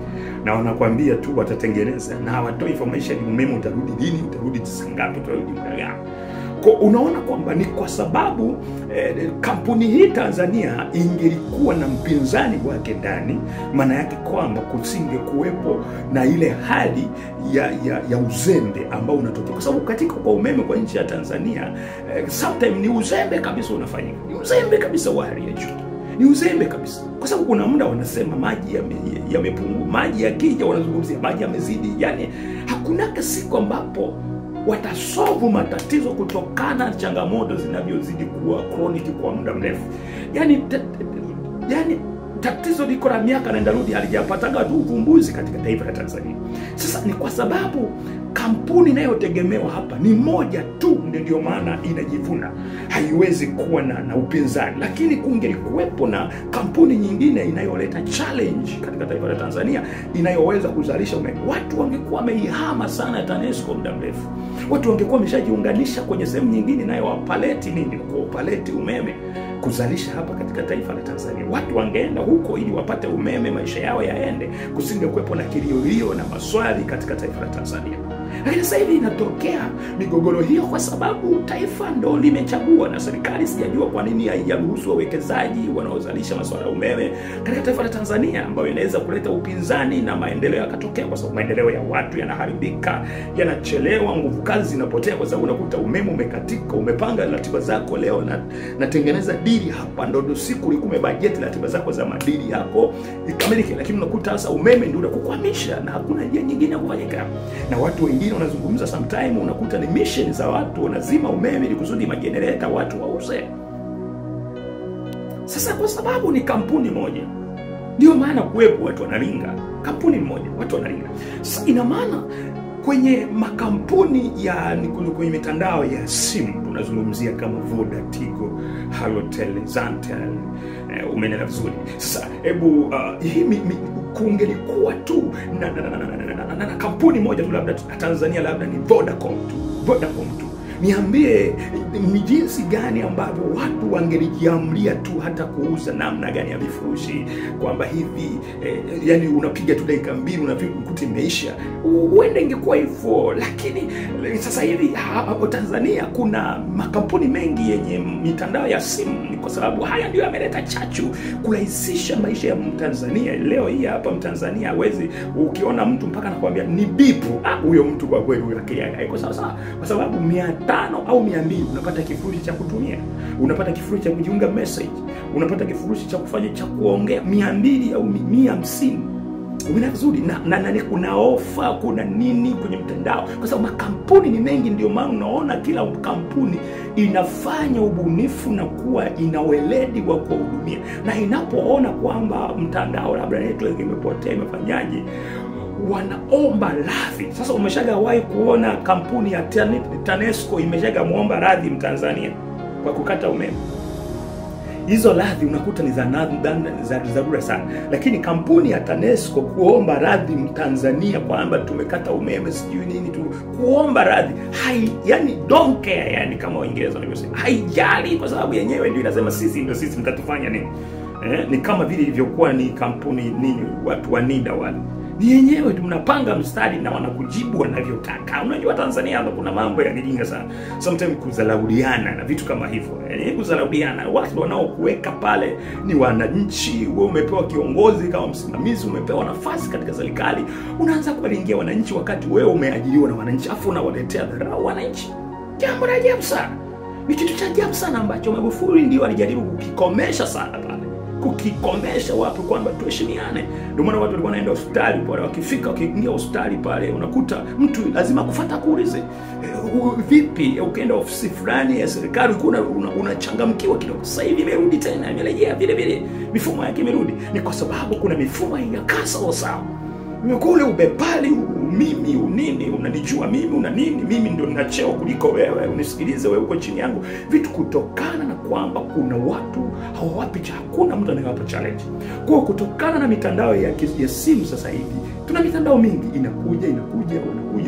[SPEAKER 1] na wanakuambia tu watatengeneza, na hawatoi information umeme utarudi lini, utarudi saa ngapi, utarudi muda gani. Kwa unaona kwamba ni kwa sababu kampuni hii Tanzania ingelikuwa na mpinzani wake ndani, maana yake kwamba kusingekuwepo na ile hali ya uzembe ambao unatokea, kwa sababu katika kwa umeme kwa nchi ya Tanzania sometimes ni uzembe kabisa unafanyika, ni uzembe kabisa wa hali ya juu, ni uzembe kabisa, kwa sababu kuna muda wanasema maji yamepungua, maji yakija wanazungumzia maji yamezidi. Yani hakuna siku ambapo watasolve matatizo kutokana na changamoto zinavyozidi kuwa chronic kwa muda mrefu. Yani tatizo liko la miaka nenda rudi, halijapataga tu uvumbuzi katika taifa la Tanzania. Sasa ni kwa sababu kampuni inayotegemewa hapa ni moja tu, ndio maana inajivuna, haiwezi kuwa na upinzani. Lakini kungelikuwepo na kampuni nyingine inayoleta challenge katika taifa la Tanzania, inayoweza kuzalisha umeme, watu wangekuwa wameihama sana TANESCO muda mrefu. Watu wangekuwa wameshajiunganisha kwenye sehemu nyingine inayowapaleti kupaleti umeme kuzalisha hapa katika taifa la Tanzania. Watu wangeenda huko ili wapate umeme, maisha yao yaende, kusingekuwepo na kilio na maswali katika taifa la Tanzania. Lakini sasa hivi inatokea migogoro hiyo kwa sababu taifa ndo limechagua, na serikali sijajua kwa nini haijaruhusu wawekezaji wanaozalisha masuala ya umeme katika taifa la Tanzania, ambayo inaweza kuleta upinzani na maendeleo yakatokea, kwa sababu maendeleo ya watu yanaharibika, yanachelewa, nguvu kazi zinapotea, kwa sababu unakuta umeme umekatika. Umepanga ratiba zako, leo natengeneza dili hapa, ndo siku ulikuwa umebudget ratiba zako za madili yako ikamilike, lakini unakuta sasa umeme ndio unakukwamisha na hakuna njia nyingine ya kufanyika. Na watu wengine wanazungumza sometime, unakuta ni mission za watu wanazima umeme ili kusudi majenereta watu wauze. Sasa kwa sababu ni kampuni moja, ndio maana kuwepo watu wanaringa kampuni moja, watu wanaringa. Sasa ina maana kwenye makampuni kwenye mitandao ya simu tunazungumzia kama Voda, Tigo, Halotel, Zantel, umeelewa vizuri. Sasa hebu hii kungelikuwa tu na kampuni moja tu, labda Tanzania, labda ni Vodacom tu. Niambie ni jinsi gani ambavyo watu wangelijiamlia tu hata kuuza namna gani ya vifurushi, kwamba hivi yani unapiga tu dakika 2 unakuta imeisha, uende ingekuwa hivyo. Lakini sasa hivi hapo Tanzania kuna makampuni mengi yenye mitandao ya simu, kwa sababu haya ndio yameleta chachu kurahisisha maisha ya Mtanzania. Leo hii hapa Mtanzania hawezi, ukiona mtu mpaka anakuambia ni bipu, huyo mtu kwa kweli huyo akili yake haiko sawa, kwa sababu 500 au 200 unapata kifurushi cha kutumia, unapata kifurushi cha kujiunga message, unapata kifurushi cha kufanya cha kuongea 200 au 150. Umeona vizuri, na kuna ofa, kuna nini kwenye mtandao, kwa sababu makampuni ni mengi. Ndio maana unaona kila kampuni inafanya ubunifu na kuwa ina weledi wa kuhudumia, na inapoona kwamba mtandao labda network imepotea, imefanyaje, wanaomba radhi. Sasa umeshagawahi kuona kampuni ya TANESCO imeshagamuomba radhi Mtanzania kwa kukata umeme? Hizo radhi unakuta ni za dharura sana. Lakini kampuni ya TANESCO kuomba radhi Mtanzania kwamba tumekata umeme sijui nini tu, kuomba radhi, yani don't care, yani kama Waingereza wanavyosema, haijali, kwa sababu yenyewe ndio inasema sisi mtatufanya nini. Ni kama vile ilivyokuwa ni kampuni nini, watu wa NIDA wale, ni yenyewe tunapanga mstari na wanakujibu wanavyotaka. Unajua Tanzania hapa kuna mambo ya kijinga sana, sometimes kuzalaudiana na vitu kama hivyo. Kuzalaudiana, watu wanaokuweka pale ni wananchi. Wewe umepewa kiongozi kama msimamizi, umepewa nafasi katika serikali, unaanza kuwalingia wananchi wakati wewe umeajiriwa na wananchi, afu unawaletea dharau wananchi. Jambo la ajabu sana, ni kitu cha ajabu sana ambacho Magufuli ndio alijaribu kukikomesha sana pale, kukikomesha watu kwamba tuheshimiane. Ndio maana watu walikuwa wanaenda hospitali pale, wakiingia hospitali pale unakuta mtu lazima kufuata kuulize vipi. Ukienda ofisi fulani ya serikali unachangamkiwa kidogo. Sasa hivi imerudi tena, imerejea vile vile, mifumo yake imerudi. Ni kwa sababu kuna mifumo ya kasa sawa. Kule ubepali, mimi unini, unanijua mimi una nini, mimi ndio nina cheo kuliko wewe, unisikilize wewe uko chini yangu, vitu kutokana na kwamba kuna watu hawawapi hakuna mtu anayewapa challenge. Kwa kutokana na mitandao ya simu sasa hivi, tuna mitandao mingi inakuja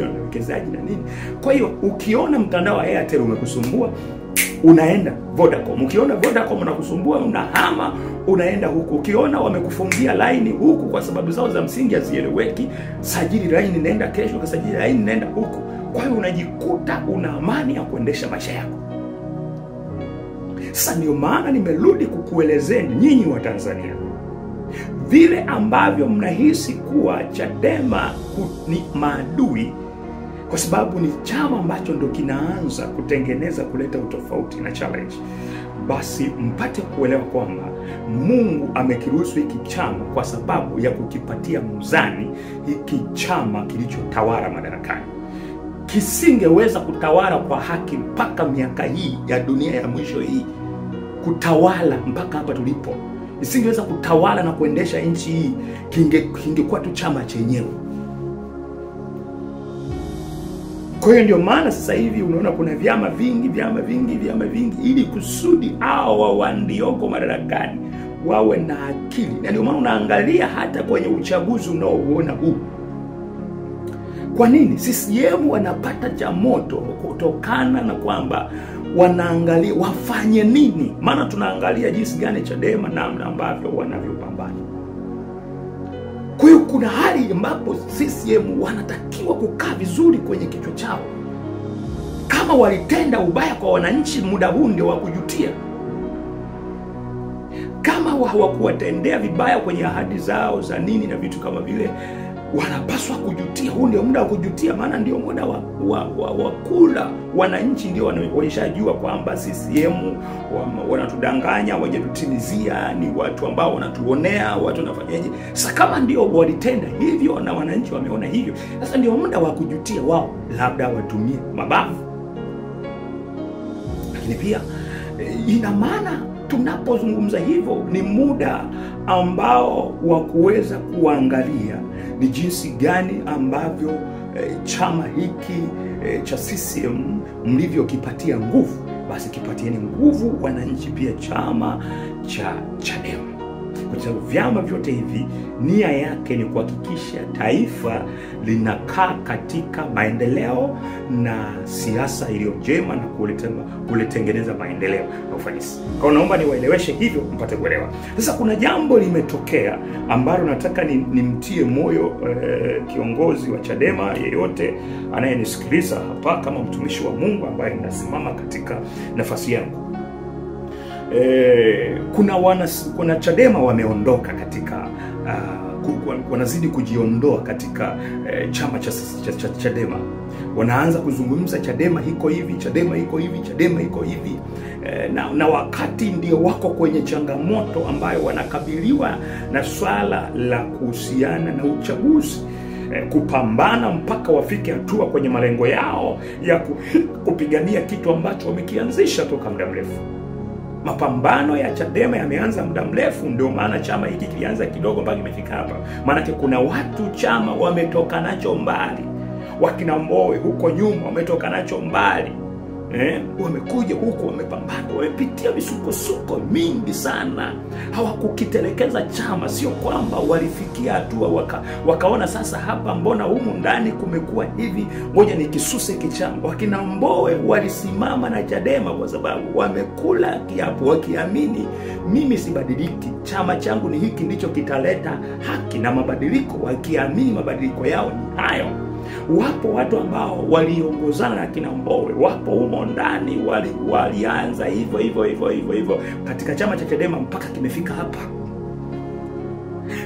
[SPEAKER 1] na wekezaji na nini. Kwa hiyo ukiona mtandao wa Airtel umekusumbua, unaenda Vodacom. Ukiona Vodacom unakusumbua, unahama unaenda huku. Ukiona wamekufungia line huku kwa sababu zao za msingi hazieleweki, sajili line, nenda kesho kasajili line, nenda huku. Kwa hiyo unajikuta una amani ya kuendesha maisha yako. Sasa ndio maana nimerudi kukuelezeni nyinyi wa Tanzania, vile ambavyo mnahisi kuwa Chadema ni maadui kwa sababu ni chama ambacho ndo kinaanza kutengeneza, kuleta utofauti na challenge, basi mpate kuelewa kwamba Mungu amekiruhusu hiki chama kwa sababu ya kukipatia mzani hiki chama kilichotawala madarakani. Kisingeweza kutawala kwa haki mpaka miaka hii ya dunia ya mwisho hii, kutawala mpaka hapa tulipo. Isingeweza kutawala na kuendesha nchi hii, kingekuwa tu chama chenyewe. Kwa hiyo ndio maana sasa hivi unaona kuna vyama vingi ili kusudi hao walioko madarakani wawe na akili. Na ndio maana unaangalia hata kwenye uchaguzi unaoona huu. Kwa nini CCM wanapata changamoto? Kutokana na kwamba wanaangalia wafanye nini. Maana tunaangalia jinsi gani Chadema namna ambavyo wanavyopambana. Kwa hiyo kuna hali ambapo CCM wanatakiwa kukaa vizuri kwenye kichwa chao. Kama walitenda ubaya kwa wananchi, muda huu ndio wa kujutia. Kama hawakuwatendea vibaya kwenye ahadi zao za nini na vitu kama vile, wanapaswa kujutia. Huu ndio muda wa kujutia, maana ndio muda wa kula. Wananchi ndio wanashajua kwamba CCM wanatudanganya, wajatutimizia, ni watu ambao wanatuonea, watu wanafanyaje. Sasa kama ndio walitenda hivyo na wananchi wameona hivyo, sasa ndio muda wa kujutia wao, labda watumie mabavu. Lakini pia ina maana tunapozungumza hivyo ni muda ambao wa kuweza kuangalia ni jinsi gani ambavyo chama hiki cha CCM mlivyokipatia nguvu, basi kipatieni nguvu wananchi pia chama cha Chadema. Kwa sababu vyama vyote hivi nia yake ni kuhakikisha taifa linakaa katika maendeleo na siasa iliyo njema na kuletengeneza maendeleo na ufanisi. Kwa naomba niwaeleweshe hivyo mpate kuelewa. Sasa kuna jambo limetokea ambalo nataka nimtie moyo kiongozi wa Chadema yeyote anayenisikiliza hapa kama mtumishi wa Mungu ambaye ninasimama katika nafasi yangu. Kuna Chadema wameondoka katika wanazidi kujiondoa katika chama cha Chadema. Wanaanza kuzungumza Chadema iko hivi, Chadema iko hivi, Chadema iko hivi, na wakati ndio wako kwenye changamoto ambayo wanakabiliwa na swala la kuhusiana na uchaguzi, kupambana mpaka wafike hatua kwenye malengo yao ya kupigania kitu ambacho wamekianzisha toka muda mrefu. Mapambano ya Chadema yameanza muda mrefu, ndio maana chama hiki kilianza kidogo mpaka kimefika hapa. Maana kuna watu chama wametoka nacho mbali. Wakina Mbowe huko nyuma wametoka nacho mbali. Wamekuja huko, wamepambana, wamepitia misukosuko mingi sana. Hawakukitelekeza chama, sio kwamba walifikia hatua wakaona sasa hapa mbona humu ndani kumekuwa hivi, ngoja nikisuse kichama. Wakina Mbowe walisimama na Chadema kwa sababu wamekula kiapo wakiamini mimi sibadiliki, chama changu ni hiki ndicho kitaleta haki na mabadiliko, wakiamini mabadiliko yao ni hayo. Wapo watu ambao waliongozana na kina Mbowe, wapo humo ndani walianza hivyo katika chama cha Chadema mpaka kimefika hapa.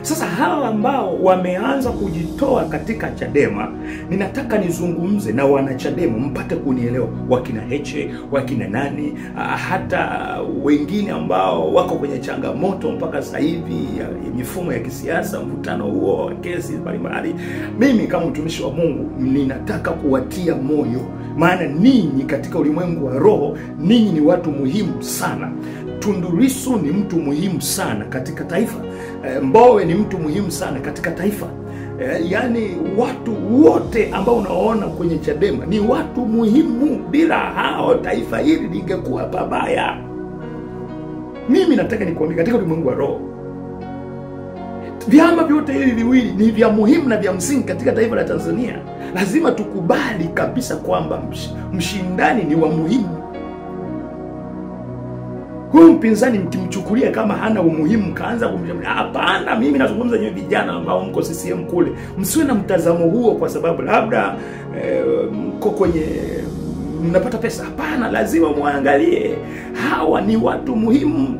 [SPEAKER 1] Sasa hawa ambao wameanza kujitoa katika Chadema, ninataka nizungumze na wanachadema mpate kunielewa, wakina Heche, wakina nani, hata wengine ambao wako kwenye changamoto mpaka sasa hivi ya mifumo ya kisiasa, mvutano huo, kesi mbalimbali. Mimi kama mtumishi wa Mungu ninataka kuwatia moyo, maana ninyi katika ulimwengu wa roho, ninyi ni watu muhimu sana. Tundu Lissu ni mtu muhimu sana katika taifa. Mbowe ni mtu muhimu sana katika taifa. Yani watu wote ambao unaona kwenye Chadema ni watu muhimu. Bila hao taifa hili lingekuwa pabaya. Mimi nataka nikuambie katika ulimwengu wa roho, vyama vyote hivi viwili ni vya muhimu na vya msingi katika taifa la Tanzania. Lazima tukubali kabisa kwamba mshindani ni wa muhimu. Huyu mpinzani mkimchukulia kama hana umuhimu, kaanza kumshambulia, hapana. Mimi nazungumza nyinyi vijana ambao mko CCM kule, msiwe na mtazamo huo, kwa sababu labda mko kwenye mnapata pesa. Hapana, lazima muangalie hawa ni watu muhimu.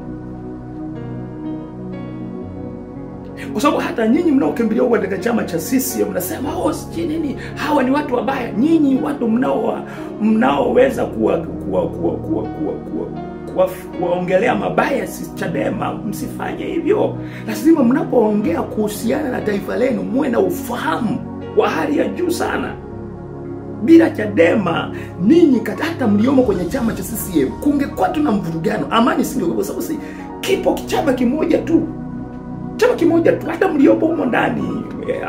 [SPEAKER 1] Kwa sababu hata nyinyi mnaokimbilia huko katika chama cha CCM mnasema sijui nini, hawa ni watu wabaya. Nyinyi watu mnaoweza kuwaongelea mabaya Chadema, msifanye hivyo. Lazima mnapoongea kuhusiana na taifa lenu muwe na ufahamu wa hali ya juu sana. Bila Chadema ninyi hata mliomo kwenye chama cha CCM kungekuwa tuna mvurugano, amani singekuwa, kwa sababu kipo chama kimoja tu. Chama kimoja tu. Hata mliopo humo ndani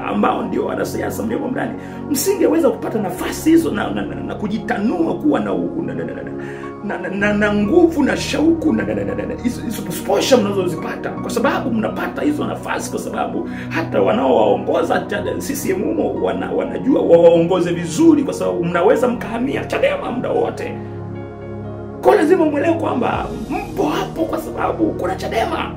[SPEAKER 1] ambao ndio wanasiasa mliopo ndani, msingeweza kupata nafasi hizo na kujitanua kuwa na nguvu na shauku hizo posha mnazozipata, kwa sababu mnapata hizo nafasi kwa sababu hata wanaowaongoza CCM humo wanajua waongoze vizuri, kwa sababu mnaweza mkahamia Chadema muda wote. Kwa lazima muelewe kwamba mpo hapo kwa sababu kuna Chadema.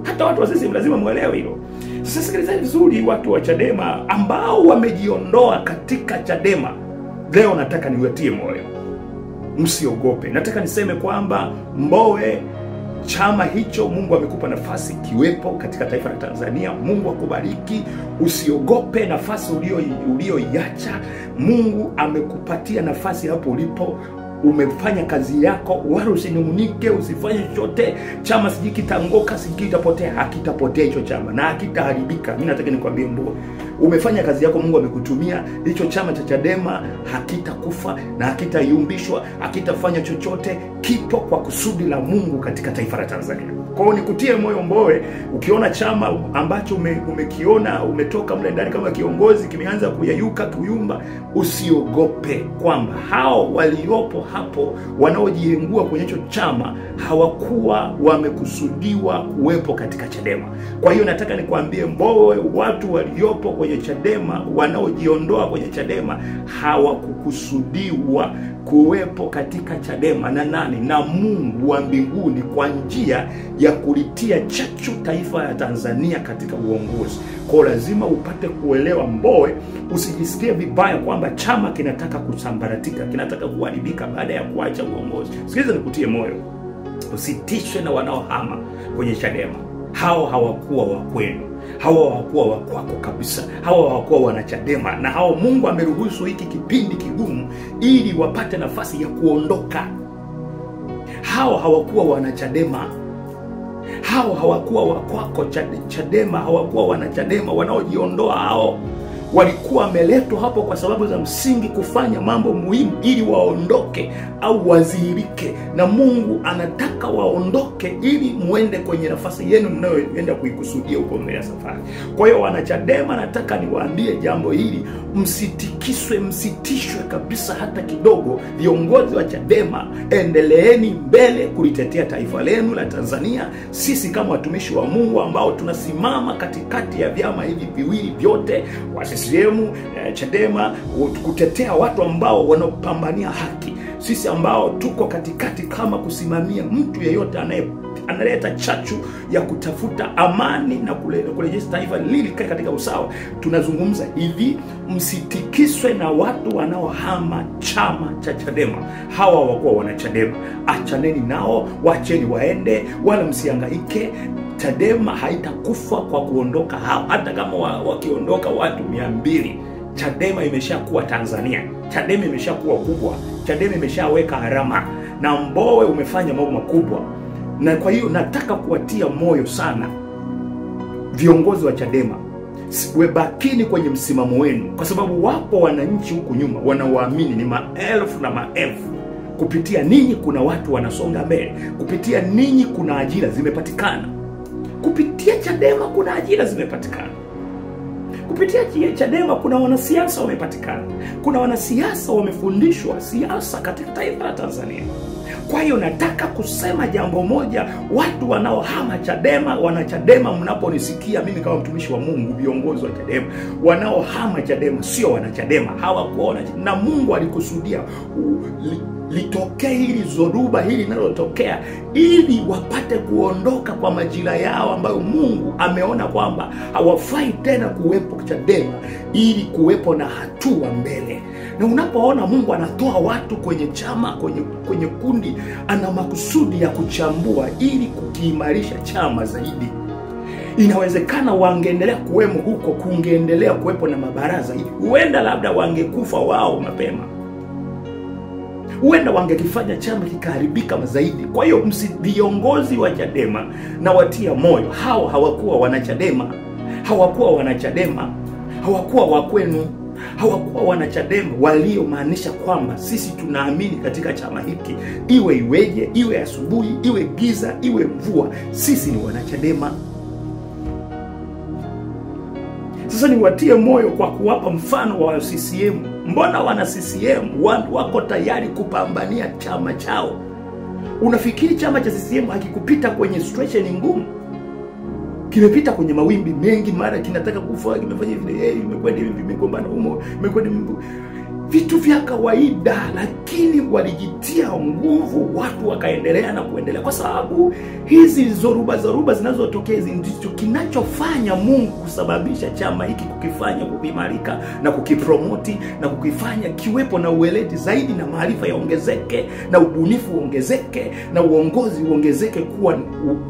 [SPEAKER 1] Hata watu wa CCM lazima muelewe hilo. Sasa sikilizeni vizuri watu wa Chadema ambao wamejiondoa katika Chadema. Leo nataka niwatie moyo. Msiogope. Nataka niseme kwamba Mbowe, chama hicho Mungu amekupa nafasi kiwepo katika taifa la Tanzania. Mungu akubariki. Usiogope nafasi ulioiacha. Mungu amekupatia nafasi hapo ulipo. Umefanya kazi yako, wala usinungunike, usifanye chochote. Chama siji kitangoka, siji kitapotea, hakitapotea hicho chama na hakitaharibika. Mimi nataka nikwambie Mbowe, umefanya kazi yako, Mungu amekutumia. Hicho chama cha Chadema hakitakufa na hakitayumbishwa, hakitafanya chochote. Kipo kwa kusudi la Mungu katika taifa la Tanzania. Kwa hiyo nikutie moyo Mbowe, ukiona chama ambacho umekiona umetoka mle ndani kama kiongozi kimeanza kuyayuka, kuyumba, usiogope kwamba hao waliopo hapo wanaojiengua kwenye hicho chama hawakuwa wamekusudiwa kuwepo katika Chadema. Kwa hiyo nataka nikwambie Mbowe, watu waliopo kwenye Chadema, wanaojiondoa kwenye Chadema, hawakukusudiwa kuwepo katika Chadema na nani? Na Mungu wa mbinguni, kwa njia ya kulitia chachu taifa la Tanzania katika uongozi. Kwa lazima upate kuelewa Mbowe, usijisikie vibaya kwamba chama kinataka kusambaratika, kinataka kuharibika baada ya kuacha uongozi. Sikiliza nikutie moyo. Usitishwe na wanaohama kwenye Chadema. Hao hawakuwa wa kwenu. Hao hawakuwa wa kwako kabisa. Hao hawakuwa wana Chadema, na hao Mungu ameruhusu hiki kipindi kigumu ili wapate nafasi ya kuondoka. Hao hawakuwa wana Chadema. Hao hawakuwa wa kwako Chadema, hawakuwa wana Chadema. Wanaojiondoa hao walikuwa wameletwa hapo kwa sababu za msingi kufanya mambo muhimu ili waondoke au wazihirike, na Mungu anataka waondoke ili muende kwenye nafasi yenu mnayoenda kuikusudia huko mbele ya safari. Kwa hiyo wana Chadema, nataka niwaambie jambo hili, msitikiswe, msitishwe kabisa hata kidogo. Viongozi wa Chadema, endeleeni mbele kulitetea taifa lenu la Tanzania. Sisi kama watumishi wa Mungu ambao tunasimama katikati ya vyama hivi viwili vyote, wa CCM, Chadema, kutetea watu ambao wanapambania haki. Sisi ambao tuko katikati kama kusimamia mtu yeyote analeta chachu ya kutafuta amani na kurejesha taifa lili katika usawa. Tunazungumza hivi, msitikiswe na watu wanaohama chama cha Chadema. Hawa wakuwa wana Chadema, achaneni nao, wacheni waende, wala msihangaike. Chadema haitakufa kwa kuondoka hao. Hata kama wakiondoka watu 200, Chadema imeshakuwa Tanzania. Chadema imeshakuwa kubwa. Chadema imeshaweka alama, na Mbowe umefanya mambo makubwa. Na kwa hiyo nataka kuwatia moyo sana viongozi wa Chadema, webakini kwenye msimamo wenu, kwa sababu wapo wananchi huku nyuma wanaoamini, ni maelfu na maelfu. Kupitia ninyi kuna watu wanasonga mbele. Kupitia ninyi kuna ajira zimepatikana. Kupitia Chadema kuna ajira zimepatikana. Kupitia Chadema kuna wanasiasa wamepatikana. Kuna wanasiasa wamefundishwa siasa katika taifa la Tanzania. Kwa hiyo nataka kusema jambo moja, watu wanaohama Chadema, wana Chadema, mnaponisikia mimi kama mtumishi wa Mungu, viongozi wa Chadema, wanaohama Chadema sio wana Chadema, hawakuona, na Mungu alikusudia litokee hili zoruba hili linalotokea ili wapate kuondoka kwa majira yao ambayo Mungu ameona kwamba hawafai tena kuwepo Chadema, ili kuwepo na hatua mbele. Na unapoona Mungu anatoa watu kwenye chama, kwenye kundi, ana makusudi ya kuchambua ili kukiimarisha chama zaidi. Inawezekana wangeendelea kuwemo huko, kungeendelea kuwepo na mabaraza hivi, huenda labda wangekufa wao mapema, huenda wangekifanya chama kikaharibika zaidi. Kwa hiyo viongozi wa Chadema na watia moyo, hao hawakuwa wanachadema, hawakuwa wanachadema, hawakuwa wakwenu, hawakuwa wanachadema waliomaanisha kwamba sisi tunaamini katika chama hiki, iwe iweje, iwe asubuhi, iwe giza, iwe mvua, sisi ni wanachadema. Sasa niwatie moyo kwa kuwapa mfano wa CCM. Mbona wana CCM wako tayari kupambania chama chao? Unafikiri chama cha CCM hakikupita kwenye situation ngumu? Kimepita kwenye mawimbi mengi, mara kinataka kufa, kimefanya hivi, imekwenda hivi, imegombana humo, imekwenda vitu vya kawaida, lakini walijitia nguvu, watu wakaendelea na kuendelea, kwa sababu hizi zoruba zinazotokea ndicho kinachofanya Mungu kusababisha chama hiki kukifanya kuimarika na kukipromoti na kukifanya kiwepo na uweledi zaidi, na maarifa yaongezeke, na ubunifu uongezeke, na uongozi uongezeke kuwa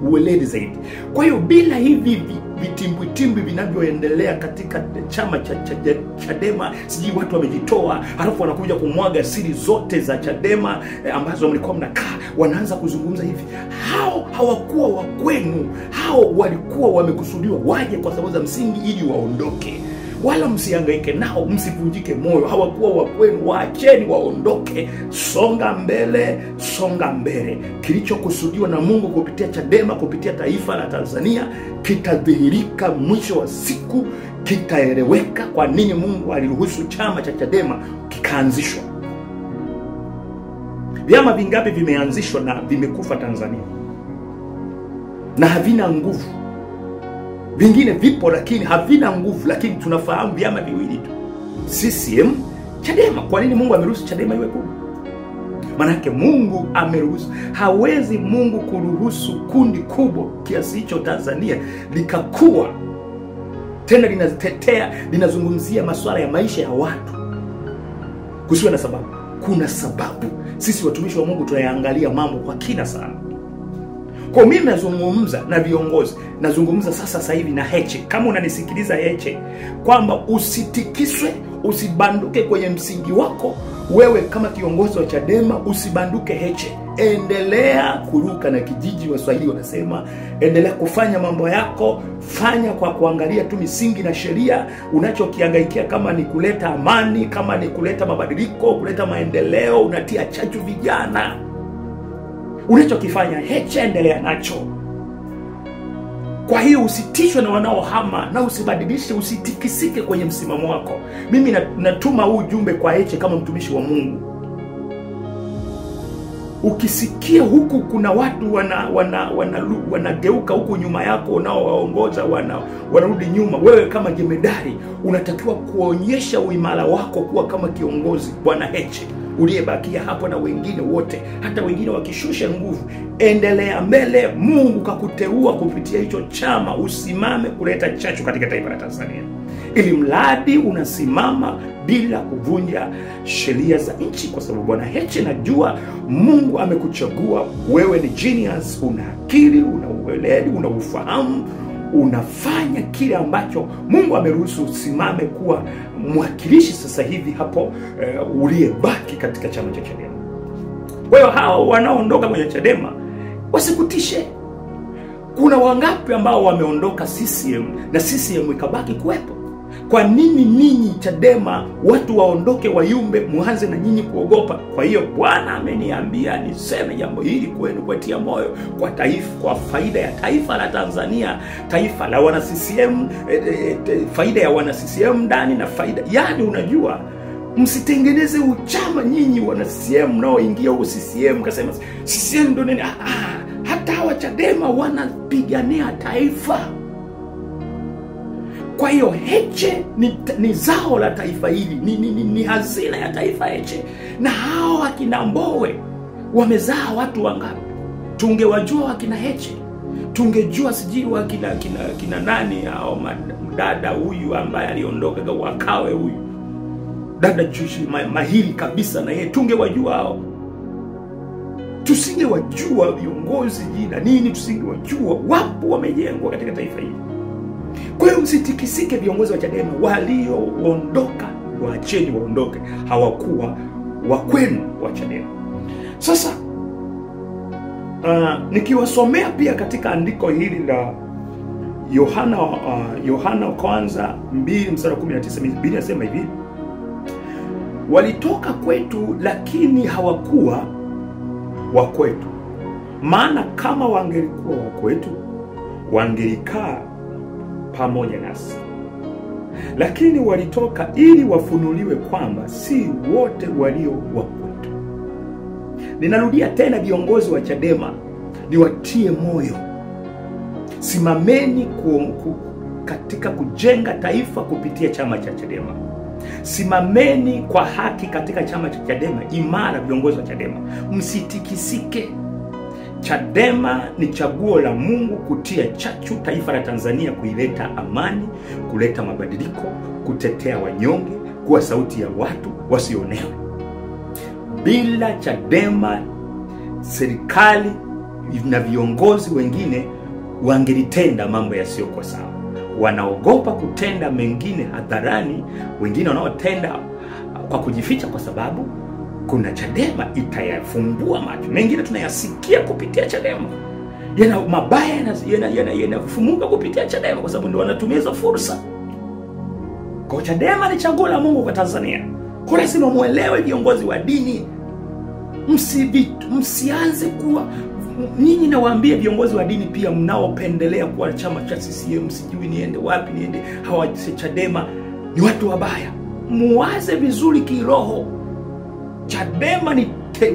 [SPEAKER 1] uweledi zaidi. Kwa hiyo bila hivi vitimbwi vinavyoendelea katika chama cha Chadema, siji watu wamejitoa, halafu wanakuja kumwaga siri zote za Chadema ambazo mlikuwa mnakaa, wanaanza kuzungumza hivi. Hao hawakuwa wa kwenu, hao walikuwa wamekusudiwa waje kwa sababu za msingi ili waondoke. Wala msihangaike nao, msivunjike moyo, hawakuwa wa kwenu, waacheni waondoke. Songa mbele, songa mbele. Kilichokusudiwa na Mungu kupitia Chadema, kupitia taifa la Tanzania, kitadhihirika mwisho wa siku, kitaeleweka kwa nini Mungu aliruhusu chama cha Chadema kikaanzishwa. Vyama vingapi vimeanzishwa na vimekufa Tanzania na havina nguvu? Vingine vipo lakini havina nguvu, lakini tunafahamu vyama viwili tu, CCM, Chadema. Kwa nini Mungu ameruhusu Chadema iwe kubwa? Manake Mungu ameruhusu. Hawezi Mungu kuruhusu kundi kubwa kiasi hicho Tanzania likakuwa tena linatetea, linazungumzia masuala ya maisha ya watu kusiwe na sababu. Kuna sababu. Sisi watumishi wa Mungu tunayaangalia mambo kwa kina sana. Kwa mimi nazungumza na viongozi, nazungumza sasa hivi na Heche. Kama unanisikiliza Heche, kwamba usitikiswe, usibanduke kwenye msingi wako. Wewe kama kiongozi wa Chadema usibanduke Heche. Endelea kuruka na kijiji, Waswahili wanasema, endelea kufanya mambo yako, fanya kwa kuangalia tu misingi na sheria. Unachokihangaikia kama ni kuleta amani, kama ni kuleta mabadiliko, kuleta maendeleo, unatia chachu vijana, unachokifanya Heche, endelea nacho. Kwa hiyo usitishwe na wanaohama, na usibadilishe, usitikisike kwenye msimamo wako. Mimi natuma huu ujumbe kwa Heche kama mtumishi wa Mungu. Ukisikia huku kuna watu wanageuka huku nyuma yako, unaowaongoza wanarudi nyuma, wewe kama jemedari unatakiwa kuonyesha uimara wako kuwa kama kiongozi. Bwana Heche uliyebakia hapo na wengine wote, hata wengine wakishusha nguvu, endelea mbele. Mungu kakuteua kupitia hicho chama usimame kuleta chachu katika taifa la Tanzania, ili mradi unasimama bila kuvunja sheria za nchi. Kwa sababu Bwana Heche, najua Mungu amekuchagua, wewe ni genius, una akili, una uweledi, una ufahamu, unafanya kile ambacho Mungu ameruhusu usimame kuwa mwakilishi sasa hivi hapo uliyebaki katika chama cha Chadema. Kwa hiyo hao wanaoondoka kwenye Chadema wasikutishe. Kuna wangapi ambao wameondoka CCM na CCM ikabaki kuwepo? Kwa nini ninyi Chadema watu waondoke wayumbe, muanze na nyinyi kuogopa? Kwa hiyo Bwana ameniambia niseme jambo hili kwenu, kuatia moyo kwa taifa, kwa faida ya taifa la Tanzania, taifa la wana CCM, faida ya wana CCM ndani na faida. Yani unajua, msitengeneze uchama nyinyi wana CCM naoingia huko CCM kasema CCM ndo nini. Hata hawa Chadema wanapigania taifa. Kwa hiyo Heche ni zao la taifa hili, ni hazina ya taifa Heche. Na hao akina Mbowe wamezaa watu wangapi? Tungewajua wakina Heche, tungejua sijui wakina nani, au mdada huyu ambaye aliondoka Wakawe huyu, dada Chushi mahiri kabisa na yeye, tungewajua hao. Tusingewajua viongozi jina nini, tusingewajua. Wapo wamejengwa katika taifa hili. Kwa hiyo msitikisike viongozi wa Chadema. Walioondoka waacheni waondoke, hawakuwa wa kwenu wa Chadema. Sasa nikiwasomea pia katika andiko hili la Yohana kwanza 2:19, Biblia inasema hivi: walitoka kwetu lakini hawakuwa wa kwetu, maana kama wangelikuwa wa kwetu wangelikaa pamoja nasi. Lakini walitoka ili wafunuliwe kwamba si wote walio wa kwetu. Ninarudia tena, viongozi wa Chadema, niwatie moyo. Simameni katika kujenga taifa kupitia chama cha Chadema. Simameni kwa haki katika chama cha Chadema imara, viongozi wa Chadema. Msitikisike. Chadema ni chaguo la Mungu kutia chachu taifa la Tanzania, kuileta amani, kuleta mabadiliko, kutetea wanyonge, kuwa sauti ya watu wasionewe. Bila Chadema, serikali na viongozi wengine wangelitenda mambo yasiyokuwa sawa. Wanaogopa kutenda mengine hadharani, wengine wanaotenda kwa kujificha, kwa sababu kuna Chadema itayafungua macho. Mengine tunayasikia kupitia Chadema, yana mabaya yanafumuka kupitia Chadema, kwa sababu ndio wanatumia hizo fursa. Kwa Chadema ni chaguo la Mungu kwa Tanzania. Kwa lazima muelewe, viongozi wa dini, msianze kuwa ninyi. Nawaambia viongozi wa dini pia mnaopendelea kuwa chama cha CCM, sijui niende wapi niende, hawa Chadema ni watu wabaya. Muwaze vizuri kiroho. Chadema ni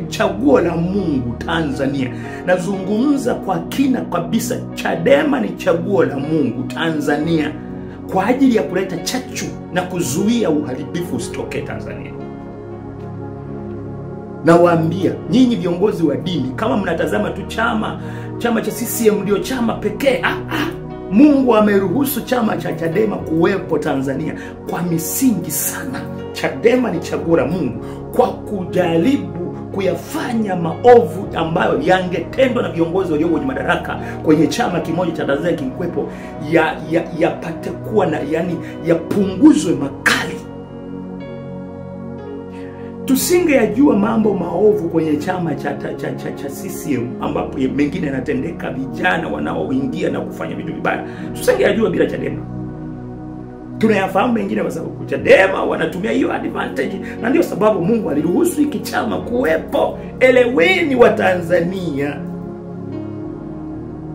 [SPEAKER 1] chaguo la Mungu Tanzania. Nazungumza kwa kina kabisa. Chadema ni chaguo la Mungu Tanzania kwa ajili ya kuleta chachu na kuzuia uharibifu usitokee Tanzania. Nawaambia nyinyi viongozi wa dini, kama mnatazama tu chama cha CCM ndio chama pekee, Mungu ameruhusu chama cha Chadema kuwepo Tanzania kwa misingi sana. Chadema ni chaguo la Mungu kwa kujaribu kuyafanya maovu ambayo yangetendwa na viongozi walio kwenye madaraka kwenye chama kimoja cha Tanzania kingekwepo, yapate kuwa na, yani yapunguzwe makali. Tusingeyajua mambo maovu kwenye chama cha CCM ambapo mengine yanatendeka, vijana wanaoingia na kufanya vitu vibaya, tusingeyajua bila Chadema. Tunayafahamu mengine kwa sababu Chadema wanatumia hiyo advantage, na ndio sababu Mungu aliruhusu hiki chama kuwepo. Eleweni wa Tanzania,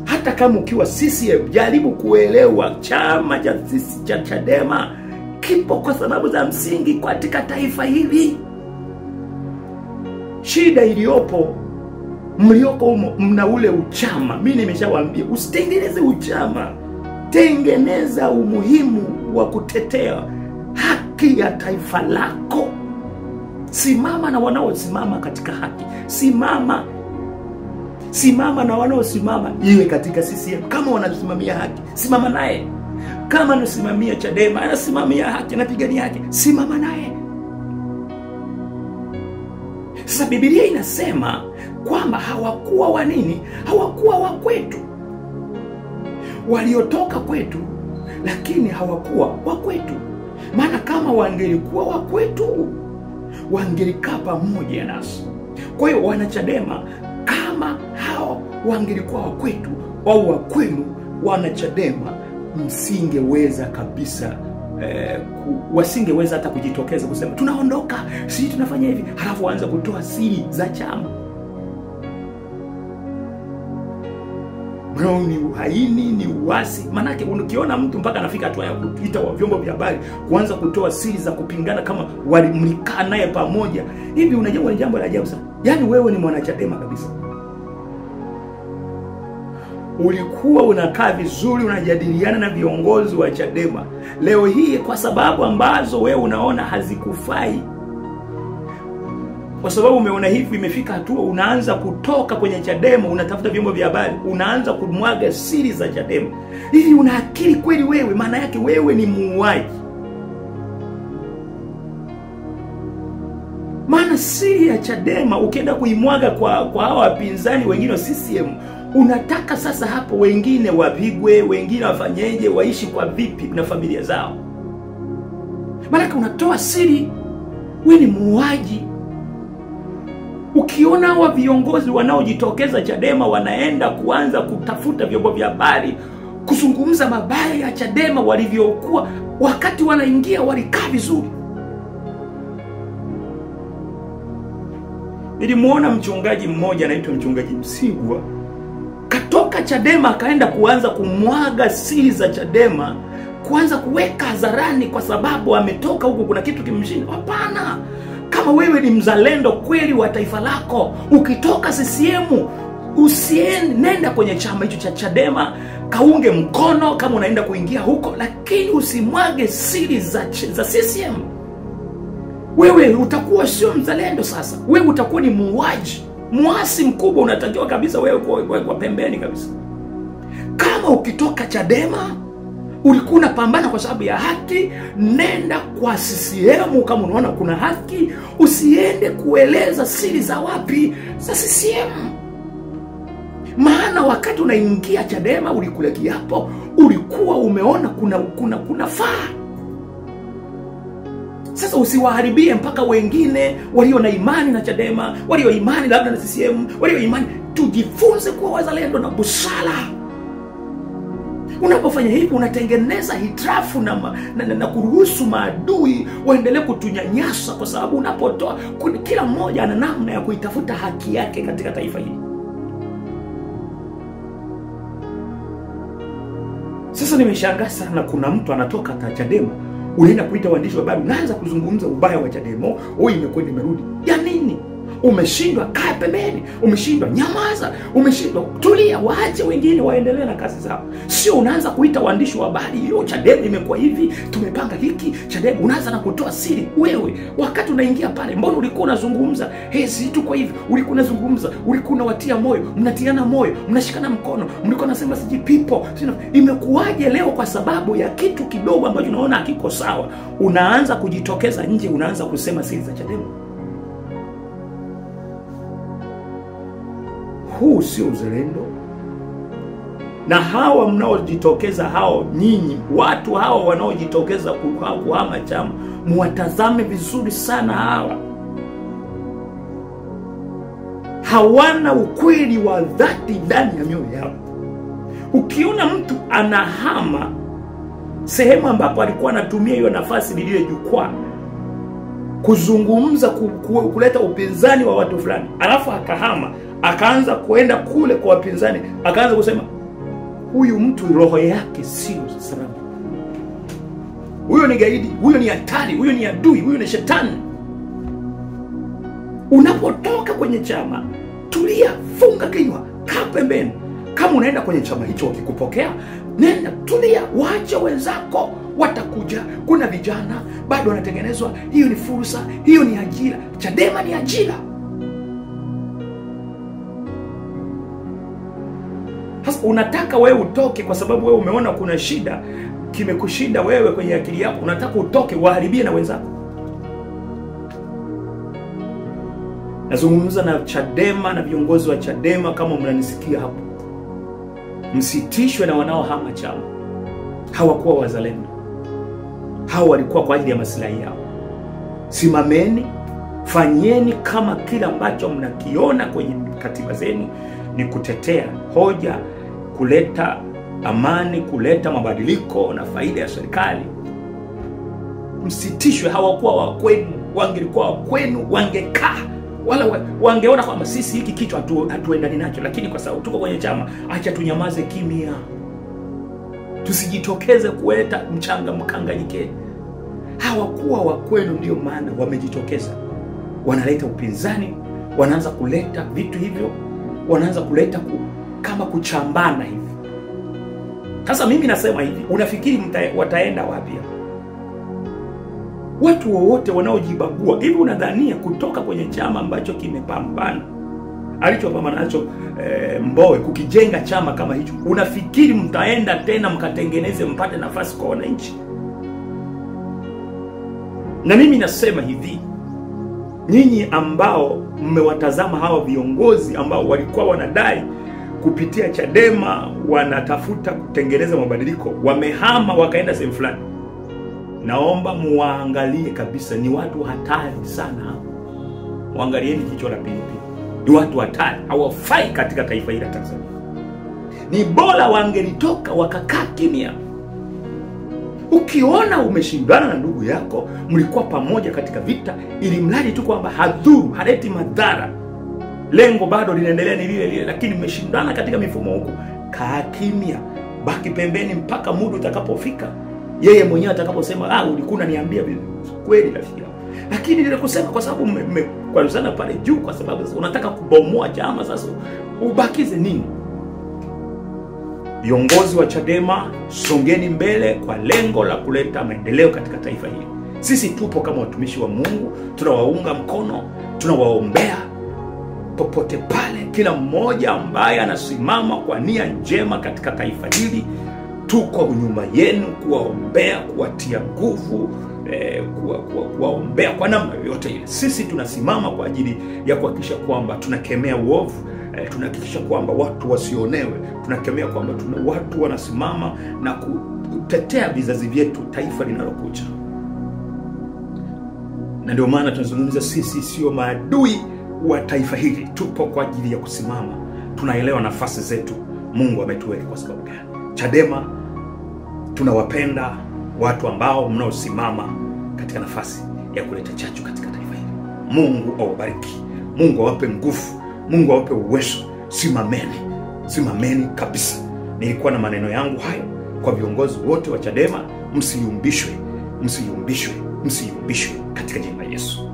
[SPEAKER 1] hata kama ukiwa CCM, jaribu kuelewa chama cha Chadema kipo kwa sababu za msingi katika taifa hili. Shida iliyopo, mlioko humo mna ule uchama. Mimi nimeshawaambia usitengeneze uchama, tengeneza umuhimu wa kutetea haki ya taifa lako. Simama na wanaosimama katika haki. Simama na wanaosimama iwe katika CCM. Kama wanasimamia haki, simama naye. Kama anasimamia Chadema, anasimamia haki, anapigania haki, simama naye. Sasa Biblia inasema kwamba hawakuwa wa nini? Hawakuwa wa kwetu. Waliotoka kwetu lakini hawakuwa wa kwetu. Maana kama wangelikuwa wa kwetu wangelikaa pamoja nasi. Kwa hiyo wana Chadema, kama hao wangelikuwa wa kwetu au wa kwenu, wana Chadema msingeweza kabisa wasingeweza hata kujitokeza kusema tunaondoka, sisi tunafanya hivi, halafu waanza kutoa siri za chama. Bro, ni uhaini, ni uasi. Manake ukiona mtu mpaka anafika hatua ya kuita wa vyombo vya habari kuanza kutoa siri za kupingana kama walimlikaa naye pamoja, hivi unajua ni jambo la ajabu sana. Yaani wewe ni mwana Chadema kabisa, ulikuwa unakaa vizuri unajadiliana na viongozi wa Chadema. Leo hii kwa sababu ambazo wewe unaona hazikufai, kwa sababu umeona hivi imefika hatua, unaanza kutoka kwenye Chadema, unatafuta vyombo vya habari, unaanza kumwaga siri za Chadema. Hivi una akili kweli wewe? Maana yake wewe ni muuaji. ukiona siri ya Chadema ukienda kuimwaga kwa hawa wapinzani wengine wa CCM, unataka sasa hapo wengine wapigwe, wengine wafanyeje, waishi kwa vipi na familia zao? Maana unatoa siri, wewe ni muuaji. Ukiona hawa viongozi wanaojitokeza Chadema wanaenda kuanza kutafuta vyombo vya habari kuzungumza mabaya ya Chadema walivyokuwa wakati wanaingia walikaa vizuri. Nilimuona mchungaji mmoja anaitwa mchungaji Msigwa katoka Chadema akaenda kuanza kumwaga siri za Chadema, kuanza kuweka hadharani kwa sababu ametoka huko kuna kitu kimshinda. Hapana. Kama wewe ni mzalendo kweli wa taifa lako, ukitoka CCM nenda kwenye chama hicho cha Chadema, kaunge mkono kama unaenda kuingia huko, lakini usimwage siri za CCM. Wewe utakuwa sio mzalendo sasa. Wewe utakuwa ni muuaji, muasi mkubwa. Unatakiwa kabisa wewe kwa pembeni kabisa. Kama ukitoka Chadema ulikuwa unapambana kwa sababu ya haki, nenda kwa CCM kama unaona kuna haki. Usiende kueleza siri za wapi za CCM. Maana wakati unaingia Chadema ulikula kiapo, ulikuwa umeona kuna faa. Sasa usiwaharibie mpaka wengine walio na imani na Chadema, walio imani labda na CCM, walio imani. Tujifunze kuwa wazalendo na busara. Unapofanya hivi unatengeneza hitilafu na kuruhusu maadui waendelee kutunyanyasa, kwa sababu unapotoa kila mmoja ana namna ya kuitafuta haki yake katika taifa hili. Sasa nimeshangaa sana, kuna mtu anatoka Chadema unaenda kuita waandishi wa habari, unaanza kuzungumza ubaya wa Chadema. Wewe imekwenda imerudi. Ya nini? Umeshindwa, kaa pembeni. Umeshindwa, nyamaza. Umeshindwa, tulia, waache wengine waendelee na kazi zao. Sio unaanza kuita waandishi wa habari, hiyo Chadema imekuwa hivi, tumepanga hiki, Chadema. Unaanza na kutoa siri. Wewe wakati unaingia pale, mbona ulikuwa unazungumza si tuko hivi? Ulikuwa unazungumza, ulikuwa unawatia moyo, mnatiana moyo, mnashikana mkono, mlikuwa unasema siji people. Imekuwaje leo kwa sababu ya kitu kidogo ambacho unaona hakiko sawa, unaanza kujitokeza nje, unaanza kusema siri za Chadema? Huu sio uzalendo. Na hawa mnaojitokeza, hao nyinyi watu hawa wanaojitokeza kuhama chama, muwatazame vizuri sana. Hawana ukweli wa dhati ndani ya mioyo yao. Ukiona mtu anahama sehemu ambapo alikuwa anatumia hiyo nafasi lile jukwaa kuzungumza, kuleta upinzani wa watu fulani, alafu akahama akaanza kuenda kule kwa wapinzani, akaanza kusema huyu mtu roho yake sio salama, huyo ni gaidi, huyo ni hatari, huyo ni adui, huyo ni shetani. Unapotoka kwenye chama, tulia, funga kinywa, kaa pembeni. Kama unaenda kwenye chama hicho wakikupokea, nenda, tulia, waacha wenzako watakuja. Kuna vijana bado wanatengenezwa, hiyo ni fursa, hiyo ni ajira. Chadema ni ajira. Sasa unataka wewe utoke kwa sababu wewe umeona kuna shida kimekushinda wewe kwenye akili yako, unataka utoke waharibie na wenzako. Nazungumza na Chadema na viongozi wa Chadema, kama mnanisikia hapo, msitishwe na wanaohama chama. Hawakuwa wazalendo, hao walikuwa kwa ajili ya maslahi yao. Simameni, fanyeni kama kila ambacho mnakiona kwenye katiba zenu ni kutetea hoja, kuleta amani, kuleta mabadiliko na faida ya serikali. Msitishwe. Hawakuwa wa kwenu. Wangelikuwa wa kwenu wangekaa, wala wangeona kwamba sisi hiki kitu hatuendani nacho, lakini kwa sababu tuko kwenye chama, acha tunyamaze kimya, tusijitokeze kuleta mkanganyike. Hawakuwa wa kwenu, ndio maana wamejitokeza, wanaleta upinzani, wanaanza kuleta vitu hivyo, wanaanza kuleta kama kuchambana hivi. Sasa mimi nasema hivi, unafikiri wataenda wapi? Watu wote wanaojibagua hivi, unadhania kutoka kwenye chama ambacho kimepambana alichopambana nacho Mbowe kukijenga chama kama hicho, unafikiri mtaenda tena mkatengeneze mpate nafasi kwa wananchi? Na mimi nasema hivi, Nyinyi ambao mmewatazama hawa viongozi ambao walikuwa wanadai kupitia Chadema wanatafuta kutengeneza mabadiliko, wamehama wakaenda sehemu fulani, naomba muangalie kabisa, ni watu hatari sana. Muangalieni jicho la pilipili. Ni watu hatari, hawafai katika taifa hili la Tanzania. Ni bora wangelitoka wakakaa kimya. Ukiona umeshindana na ndugu yako, mlikuwa pamoja katika vita, ili mradi tu kwamba hadhuru, haleti madhara, lengo bado linaendelea ni lile lile, lakini mmeshindana katika mifumo huko, kaa kimya, baki pembeni mpaka muda utakapofika yeye mwenyewe atakaposema ulikuwa unaniambia kweli rafiki. Lakini nile kusema kwa sababu mmekwaruzana pale juu, kwa sababu unataka kubomoa chama, sasa ubakize nini? Viongozi wa Chadema, songeni mbele kwa lengo la kuleta maendeleo katika taifa hili. Sisi tupo kama watumishi wa Mungu, tunawaunga mkono, tunawaombea popote pale. Kila mmoja ambaye anasimama kwa nia njema katika taifa hili, tuko nyuma yenu kuwaombea, kuwatia nguvu, kuwaombea kwa namna yoyote ile. Sisi tunasimama kwa ajili ya kuhakikisha kwamba tunakemea uovu, tunahakikisha kwamba watu wasionewe, tunakemea kwamba watu wanasimama na kutetea vizazi vyetu, taifa linalokuja. Na ndio maana tunazungumza, sisi sio maadui wa taifa hili, tupo kwa ajili ya kusimama. Tunaelewa nafasi zetu Mungu ametuweka kwa sababu gani. Chadema tunawapenda watu ambao mnaosimama katika nafasi ya kuleta chachu katika taifa hili. Mungu awabariki, Mungu awape nguvu, Mungu awape uwezo. Simameni kabisa. Nilikuwa na maneno yangu hayo kwa viongozi wote wa Chadema. Msiyumbishwe katika jina la Yesu.